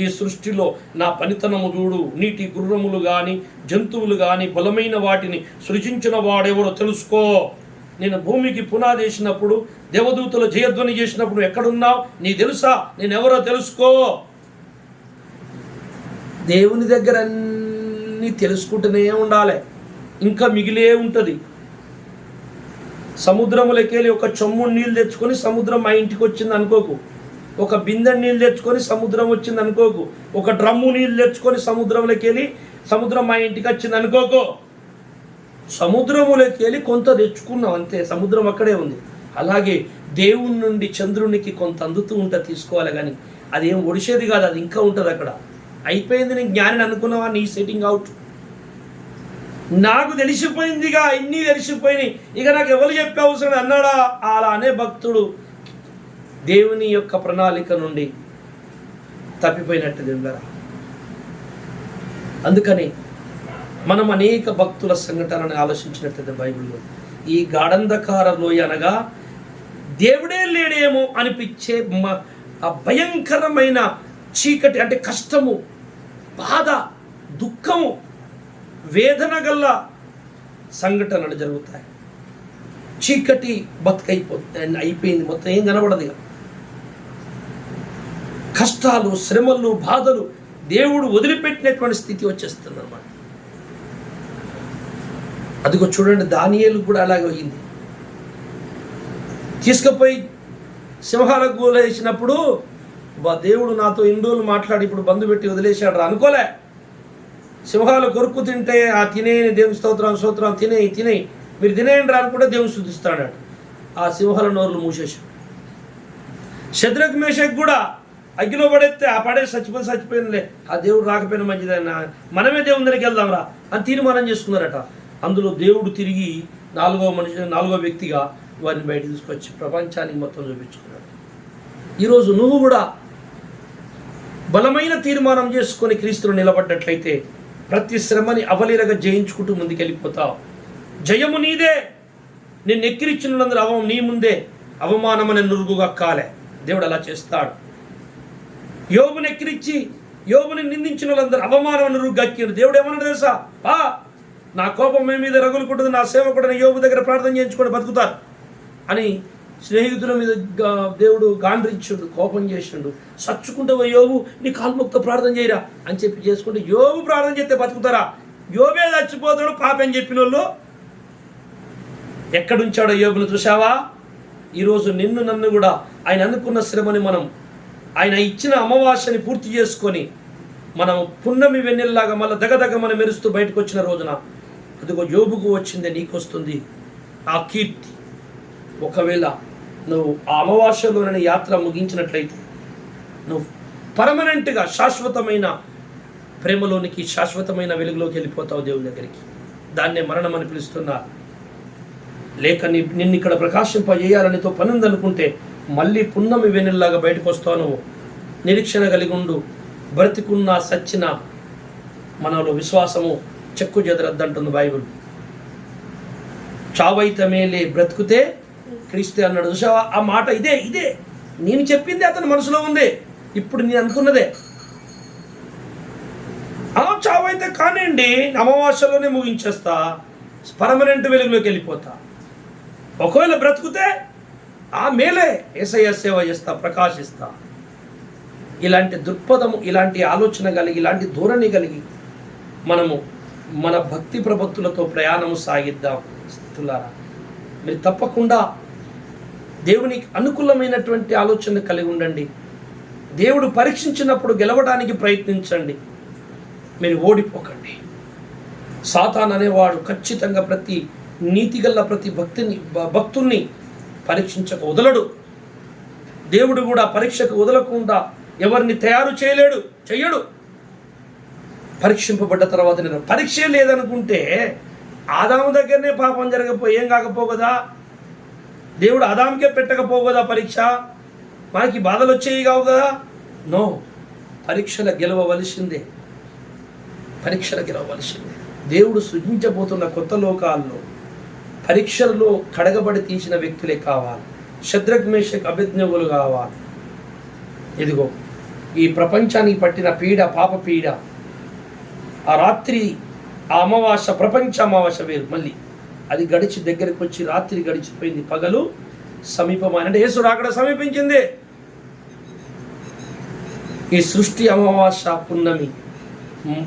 ఈ సృష్టిలో నా పనితనము చూడు, నీటి గుర్రములు కానీ, జంతువులు కానీ, బలమైన వాటిని సృజించిన వాడెవరో తెలుసుకో. నేను భూమికి పునాదేసినప్పుడు, దేవదూతలు జయధ్వని చేసినప్పుడు ఎక్కడున్నావు నీ తెలుసా, నేను ఎవరో తెలుసుకో. దేవుని దగ్గర అన్నీ తెలుసుకుంటూనే ఉండాలి, ఇంకా మిగిలే ఉంటుంది. సముద్రములకి వెళ్ళి ఒక చెమ్ము నీళ్ళు తెచ్చుకొని సముద్రం మా ఇంటికి వచ్చింది అనుకోకు. ఒక బిందె నీళ్ళు తెచ్చుకొని సముద్రం వచ్చింది అనుకోకు. ఒక డ్రమ్ము నీళ్ళు తెచ్చుకొని సముద్రంలోకి వెళ్ళి సముద్రం మా ఇంటికి వచ్చింది అనుకోకు. సముద్రములోకి వెళ్ళి కొంత తెచ్చుకున్నాం అంతే, సముద్రం అక్కడే ఉంది. అలాగే దేవుని నుండి చంద్రునికి కొంత అందుతూ ఉంటే తీసుకోవాలి, కానీ అదేం ఒడిసేది కాదు, అది ఇంకా ఉంటుంది అక్కడ. అయిపోయింది, నేను జ్ఞానిని అనుకున్నావా? నీ సెట్టింగ్ అవుట్. నాకు తెలిసిపోయిందిగా, ఇన్ని తెలిసిపోయినాయి, ఇక నాకు ఎవరు చెప్పే అవసరం అన్నాడా? అలా అనే భక్తుడు దేవుని యొక్క ప్రణాళిక నుండి తప్పిపోయినట్టు దేవుడా. అందుకని మనం అనేక భక్తుల సంఘటనని ఆలోచించినట్లయితే బైబిల్లో ఈ గాఢంధకార లోయ అనగా దేవుడే లేడేమో అనిపించే ఆ భయంకరమైన చీకటి, అంటే కష్టము, బాధ, దుఃఖము, వేదన గల్ల సంఘటనలు జరుగుతాయి. చీకటి అయిపోయింది, మొత్తం ఏం కనబడదు. కష్టాలు, శ్రమలు, బాధలు దేవుడు వదిలిపెట్టినటువంటి స్థితి వచ్చేస్తుంది అన్నమాట. అదిగో చూడండి, దానియేలు కూడా అలాగే అయింది. తీసుకుపోయి సింహాలకు గోలేసినప్పుడు దేవుడు నాతో ఇన్ని రోజులు మాట్లాడి ఇప్పుడు బంధు పెట్టి వదిలేశాడు అనుకోలే. సింహాలు కొరుకు తింటే ఆ తినే దేవుని స్తోత్రం తినే మీరు తినేయండి అనుకుంటే దేవుని స్తుతిస్తాడు. ఆ సింహాల నోరులు మూసేశాడు. శద్రక్ మేషక్ కూడా అగ్గిలో పడేస్తే ఆ పడే చచ్చిపోయినలే, ఆ దేవుడు రాకపోయినా మంచిదైనా మనమే దేవుని దగ్గరికి వెళ్దాంరా అని తీర్మానం చేసుకున్నారట. అందులో దేవుడు తిరిగి నాలుగో వ్యక్తిగా వారిని బయట తీసుకొచ్చి ప్రపంచానికి మొత్తం చూపించుకున్నాడు. ఈరోజు నువ్వు కూడా బలమైన తీర్మానం చేసుకొని క్రీస్తును నిలబడ్డట్లయితే ప్రతి శ్రమని అవలీలగా జయించుకుంటూ ముందుకెళ్ళిపోతావు. జయము నీదే. నేను ఎక్కిరిచ్చినందరూ నీ ముందే అవమానమని నురుగుగా కాలే. దేవుడు అలా చేస్తాడు. యోబుని ఎక్కిరిచ్చి యోబుని నిందించిన వాళ్ళందరూ అవమానం నురుగక్కిరు. దేవుడు ఏమన్నాడు తెలుసా? నా కోపం మీ మీద రగులుకుంటుంది, నా సేవకుడిని యోబు దగ్గర ప్రార్థన చేయించుకొని బతుకుతారు అని స్నేహితుల మీద దేవుడు గాండ్రించుండు, కోపం చేసిండు. సచ్చుకుంటే యోబు నీ కాల్ముక్త ప్రార్థన చేయరా అని చెప్పి చేసుకుంటే యోబు ప్రార్థన చేస్తే బతుకుతారా? యోబే చచ్చిపోతాడు పాపం చెప్పిన వాళ్ళు. ఎక్కడుంచాడో యోబును చూసావా? ఈరోజు నిన్ను నన్ను కూడా ఆయన అనుకున్న శ్రమని ఆయన ఇచ్చిన అమావాస్యని పూర్తి చేసుకొని మనం పున్నమి వెన్నెల్లాగా మళ్ళీ దగదగమని మెరుస్తూ బయటకు వచ్చిన రోజున అదిగో యోబుకు వచ్చిందే నీకు వస్తుంది ఆ కీర్తి. ఒకవేళ నువ్వు ఆ అమావాస్యలోని యాత్ర ముగించినట్లయితే నువ్వు పర్మనెంట్గా శాశ్వతమైన ప్రేమలోనికి, శాశ్వతమైన వెలుగులోకి వెళ్ళిపోతావు దేవుని దగ్గరికి. దాన్నే మరణం అని పిలుస్తున్నారు. లేక నిన్ను ఇక్కడ ప్రకాశింపజేయాలనితో పని ఉందనుకుంటే మళ్ళీ పున్నమి వెన్నెల్లాగా బయటకు వస్తావు. నువ్వు నిరీక్షణ కలిగి ఉండు. బ్రతికున్న సచ్చిన మనలో విశ్వాసము చెక్కు చెదరద్దంటుంది బైబిల్. చావైతే మేలే బ్రతుకుతే క్రీస్తే అన్నాడు. చూసావా? ఆ మాట ఇదే నేను చెప్పింది అతని మనసులో ఉంది. ఇప్పుడు నేను అనుకున్నదే. చావైతే కానివ్వండి, అమావాస్యలోనే ముగించేస్తా, పర్మనెంట్ వెలుగులోకి వెళ్ళిపోతా. ఒకవేళ బ్రతుకుతే ఆ మేలే యేసయ్య సేవ చేస్తా, ప్రకాశిస్తా. ఇలాంటి దృక్పథము, ఇలాంటి ఆలోచన కలిగి, ఇలాంటి ధోరణి కలిగి మనము మన భక్తి ప్రభక్తులతో ప్రయాణము సాగిద్దాం. స్థితులారా, మీరు తప్పకుండా దేవునికి అనుకూలమైనటువంటి ఆలోచన కలిగి ఉండండి. దేవుడు పరీక్షించినప్పుడు గెలవడానికి ప్రయత్నించండి. మీరు ఓడిపోకండి. సాతాన్ అనేవాడు ఖచ్చితంగా ప్రతి నీతిగల్ల ప్రతి భక్తుల్ని పరీక్షించక వదలడు. దేవుడు కూడా పరీక్షకు వదలకుండా ఎవరిని తయారు చెయ్యడు. పరీక్షింపబడ్డ తర్వాత నేను పరీక్ష లేదనుకుంటే ఆదాము దగ్గరనే పాపం ఏం కాకపోగదా? దేవుడు ఆదాముకే పెట్టకపోగదా పరీక్ష? మనకి బాధలు వచ్చేవి కావు కదా? నో, పరీక్షల గెలవవలసిందే. దేవుడు సృజించబోతున్న కొత్త లోకాల్లో పరీక్షల్లో కడగబడి తీసిన వ్యక్తులే కావాలి. శద్రక్ మేషక్ అబేద్నెగోలు కావాలి. ఇదిగో ఈ ప్రపంచానికి పట్టిన పీడ, పాప పీడ, ఆ రాత్రి ఆ అమావాస్య, ప్రపంచ అమావాస్య వేరు. మళ్ళీ అది గడిచి దగ్గరికి వచ్చి రాత్రి గడిచిపోయింది, పగలు సమీపమైన, అంటే యేసు రాకడ సమీపించింది. ఈ సృష్టి అమావాస్య పున్నమి,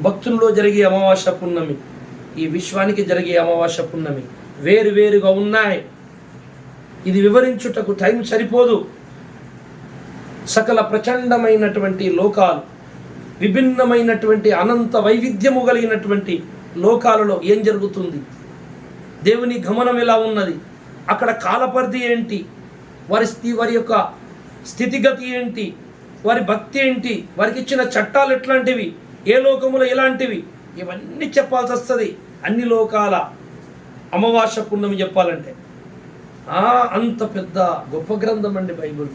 భక్తుల్లో జరిగే అమావాస్య పున్నమి, ఈ విశ్వానికి జరిగే అమావాస్య పున్నమి వేరువేరుగా ఉన్నాయి. ఇది వివరించుటకు టైం సరిపోదు. సకల ప్రచండమైనటువంటి లోకాలు, విభిన్నమైనటువంటి అనంత వైవిధ్యము కలిగినటువంటి లోకాలలో ఏం జరుగుతుంది, దేవుని గమనం ఎలా ఉన్నది, అక్కడ కాలపరిధి ఏంటి, వారి యొక్క స్థితిగతి ఏంటి, వారి భక్తి ఏంటి, వారికి ఇచ్చిన చట్టాలు ఎట్లాంటివి, ఏ లోకములో ఎలాంటివి, ఇవన్నీ చెప్పాల్సి వస్తుంది. అన్ని లోకాల అమావాస్య పుణ్యమి చెప్పాలంటే అంత పెద్ద గొప్ప గ్రంథం అండి బైబిల్.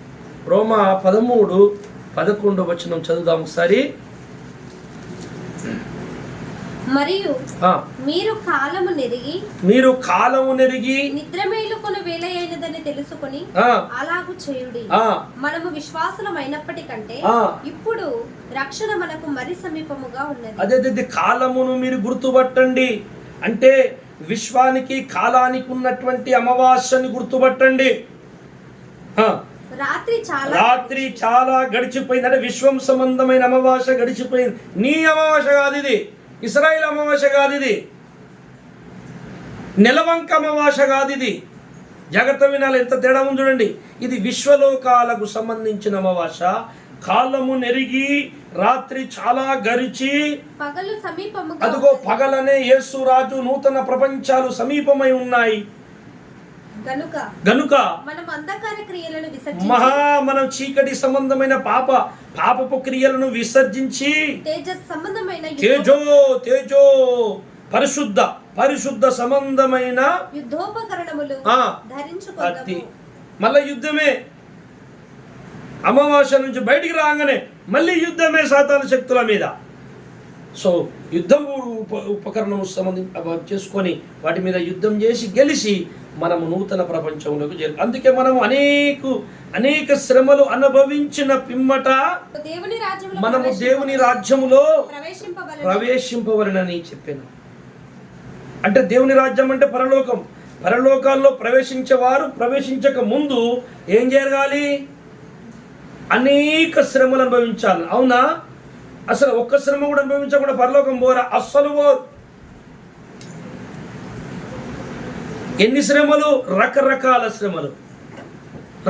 రోమా 13:11 వచనం చదువుదాం ఒకసారి. మరియు మీరు కాలము నెరిగి నిద్ర మేలుకొన వేళ అయినదని తెలుసుకొని అలాగు చేయుడి. మనము విశ్వాసులమైనప్పటికంటే ఇప్పుడు రక్షణ మనకు మరి సమీపముగా ఉన్నది. అదే కాలమును మీరు గుర్తుపట్టండి. అంటే విశ్వానికి కాలానికి ఉన్నటువంటి అమావాస్యని గుర్తుపట్టండి. రాత్రి చాలా గడిచిపోయింది. అంటే విశ్వం సంబంధమైన అమావాస్య గడిచిపోయింది. నీ అమావాస్య కాదు ఇది, ఇశ్రాయేల్ అమావాస్య కాదు ఇది, నెలవంక అమావాస్య కాదు ఇది. జాగ్రత్త వినాలి, ఎంత తేడా ఉంది చూడండి. ఇది విశ్వలోకాలకు సంబంధించిన అమావాస్య. కాలము నెరిగి రాత్రి చాలా గడిచి పగలు సమీపముగా, అదిగో పగలనే యేసు రాజు నూతన ప్రపంచాలు సమీపమై ఉన్నాయి గనుక మనం చీకటి సంబంధమైన పాపపు క్రియలను విసర్జించి తేజో పరిశుద్ధ సంబంధమైన యుద్ధోపకరణములు ధరించుకొందుము. మళ్ళీ యుద్ధమే. అమావాస్య నుంచి బయటికి రాగానే మళ్ళీ యుద్ధమే సాతాను శక్తుల మీద. సో యుద్ధం ఉపకరణము చేసుకొని వాటి మీద యుద్ధం చేసి గెలిచి మనము నూతన ప్రపంచంలోకి అందుకే మనము అనేక శ్రమలు అనుభవించిన పిమ్మట మనము దేవుని రాజ్యములో ప్రవేశింపవలనని చెప్పాను. అంటే దేవుని రాజ్యం అంటే పరలోకం. పరలోకాల్లో ప్రవేశించేవారు ప్రవేశించక ముందు ఏం జరగాలి? అనేక శ్రమలు అనుభవించాలి. అవునా? అసలు ఒక్క శ్రమ కూడా అనుభవించకుండా పరలోకం పోరా? అస్సలు పోరు. ఎన్ని శ్రమలు? రకరకాల శ్రమలు,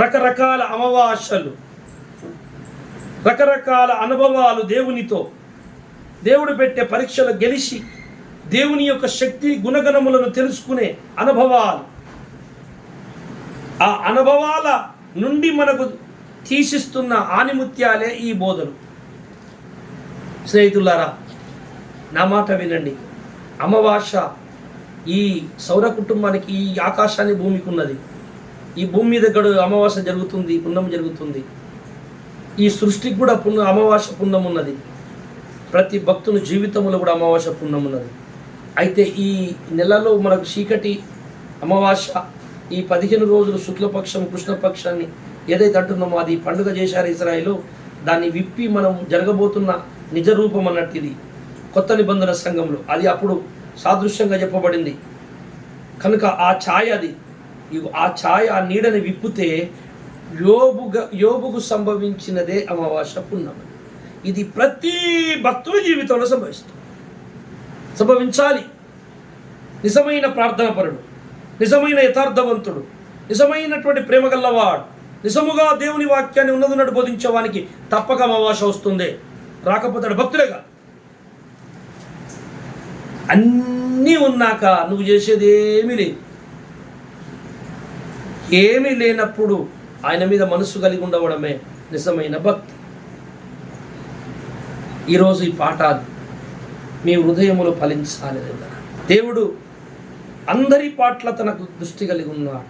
రకరకాల అమావాస్యలు, రకరకాల అనుభవాలు. దేవునితో దేవుడు పెట్టే పరీక్షలు గెలిచి దేవుని యొక్క శక్తి గుణగణములను తెలుసుకునే అనుభవాలు. ఆ అనుభవాల నుండి మనకు తీసిస్తున్న ఆనిముత్యాలే ఈ బోధలు. స్నేహితులారా, నా మాట వినండి. అమావాస్య ఈ సౌర కుటుంబానికి, ఈ ఆకాశాన్ని భూమికి ఉన్నది. ఈ భూమి మీద అమావాస్య జరుగుతుంది, పుణ్యం జరుగుతుంది. ఈ సృష్టికి కూడా అమావాస్య పుణ్యం ఉన్నది. ప్రతి భక్తుని జీవితంలో కూడా అమావాస్య పుణ్యం ఉన్నది. అయితే ఈ నెలలో మనకు చీకటి అమావాస్య, ఈ 15 రోజులు శుక్లపక్షం కృష్ణపక్షాన్ని ఏదైతే అంటున్నామో అది పండుగ చేశారు ఇశ్రాయేలు. దాన్ని విప్పి మనం జరగబోతున్న నిజ రూపం అన్నట్టు ఇది కొత్త నిబంధన సంఘంలో అది అప్పుడు సాదృశ్యంగా చెప్పబడింది. కనుక ఆ ఛాయ ఆ ఛాయ ఆ నీడని విప్పితే యోబుకు సంభవించినదే అమావాస్య పుణ్యం. ఇది ప్రతి భక్తుల జీవితంలో సంభవించాలి. నిజమైన ప్రార్థనాపరుడు, నిజమైన యథార్థవంతుడు, నిజమైనటువంటి ప్రేమ గల్లవాడు, నిజముగా దేవుని వాక్యాన్ని ఉన్నదన్నట్టు బోధించేవానికి తప్పక అమావాస్య వస్తుంది. రాకపోతాడు భక్తులే కాదు. అన్నీ ఉన్నాక నువ్వు చేసేది ఏమీ లేనప్పుడు ఆయన మీద మనసు కలిగి ఉండవడమే నిజమైన భక్తి. ఈరోజు ఈ పాఠాలు మీ హృదయములో ఫలించాలి. దేవుడు అందరి పట్ల తనకు దృష్టి కలిగి ఉన్నాడు.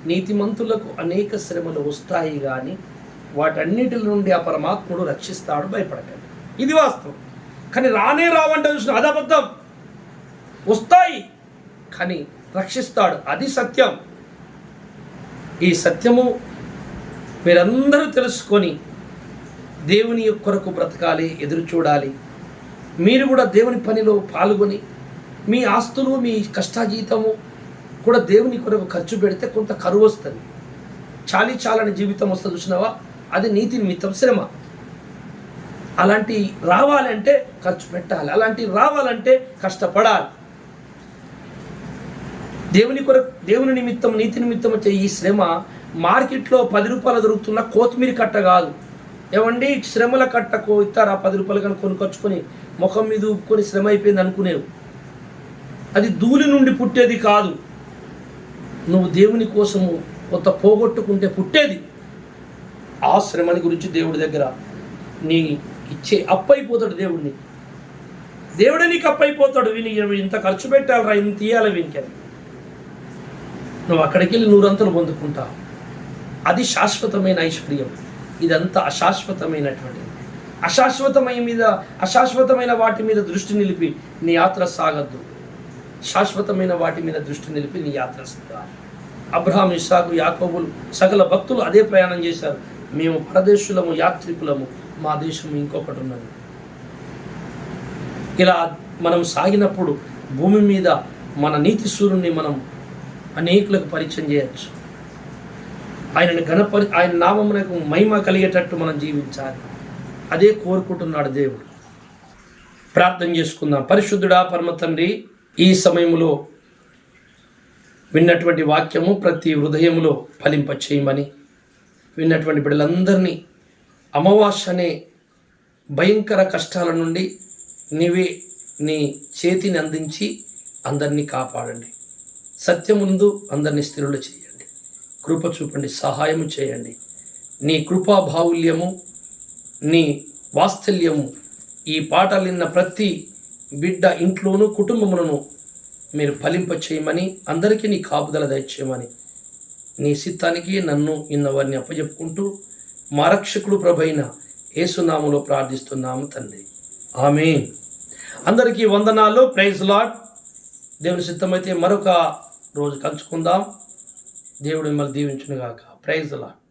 నీతిమంతులకు అనేక శ్రమలు వస్తాయి, కానీ వాటన్నిటి నుండి ఆ పరమాత్ముడు రక్షిస్తాడు, భయపడకండి. ఇది వాస్తవం. కానీ రావంటే చూసిన అది అబద్ధం. వస్తాయి కానీ రక్షిస్తాడు, అది సత్యం. ఈ సత్యము మీరందరూ తెలుసుకొని దేవుని కొరకు బ్రతకాలి, ఎదురు చూడాలి. మీరు కూడా దేవుని పనిలో పాల్గొని మీ ఆస్తులు, మీ కష్టాజీతము కూడా దేవుని కొరకు ఖర్చు పెడితే కొంత కరువు వస్తుంది. చాలని జీవితం వస్తుంది చూసినావా? అది నీతి నిమిత్తం శ్రమ. అలాంటి రావాలంటే ఖర్చు పెట్టాలి, అలాంటి రావాలంటే కష్టపడాలి. దేవుని నిమిత్తం, నీతి నిమిత్తం వచ్చే ఈ శ్రమ మార్కెట్లో 10 రూపాయలు దొరుకుతున్న కొత్తిమీర కట్ట కాదు. ఏమండి, శ్రమల కట్టకు ఇస్తారా 10 రూపాయలు కానీ కొనుకొచ్చుకొని ముఖం మీద ఊపుకొని శ్రమ అయిపోయింది అనుకునేవు. అది ధూళి నుండి పుట్టేది కాదు. నువ్వు దేవుని కోసము కొంత పోగొట్టుకుంటే పుట్టేది. ఆ శ్రమని గురించి దేవుడి దగ్గర నీ ఇచ్చే అప్పైపోతాడు దేవుడిని. దేవుడే నీకు అప్పైపోతాడు. ఇంత ఖర్చు పెట్టాలరా, ఇంత ఇయ్యాలి వీనికని. నువ్వు అక్కడికి వెళ్ళి నూరంతలు పొందుకుంటావు. అది శాశ్వతమైన ఐశ్వర్యం. ఇదంతా అశాశ్వతమైనటువంటి అశాశ్వతమైన వాటి మీద దృష్టి నిలిపి నీ యాత్ర సాగద్దు. శాశ్వతమైన వాటి మీద దృష్టి నిలిపి నీ యాత్ర సాగాలి. అబ్రహాం, ఇస్సాకు, యాకోబులు సకల భక్తులు అదే ప్రయాణం చేశారు. మేము పరదేశులము, యాత్రికులము, మా దేశము ఇంకొకటి ఉన్నది. ఇలా మనం సాగినప్పుడు భూమి మీద మన నీతి సూర్యుని మనం అనేకులకు పరిచయం చేయొచ్చు. ఆయన నామమునకు మహిమ కలిగేటట్టు మనం జీవించాలి. అదే కోరుకుంటున్నాడు దేవుడు. ప్రార్థన చేసుకుందాం. పరిశుద్ధుడా, పరమ తండ్రి, ఈ సమయంలో విన్నటువంటి వాక్యము ప్రతి హృదయములో ఫలింప చేయమని, విన్నటువంటి బిడ్డలందరినీ అమావాస్య అనే భయంకర కష్టాల నుండి నీవే నీ చేతిని అందించి అందరినీ కాపాడండి. సత్యముందు అందరినీ స్థిరులు చేయండి. కృప చూపండి, సహాయము చేయండి. నీ కృపా బాహుల్యము, నీ వాత్సల్యము ఈ పాటలు విన్న ప్రతి బిడ్డ ఇంట్లోనూ కుటుంబములను మీరు ఫలింప చేయమని, అందరికీ నీ కాపుదల దయచేయమని, నీ చిత్తానికి నన్ను ఇన్నవారిని అప్పచెప్పుకుంటూ మా రక్షకుడు ప్రభైన యేసునామములో ప్రార్థిస్తున్నాము తండ్రి. ఆమేన్. అందరికీ వందనాలు. Praise Lord. దేవుని చిత్తమైతే మరొక రోజు కలుసుకుందాం. దేవుడు మిమ్మల్ని దీవించునుగాక. Praise lord.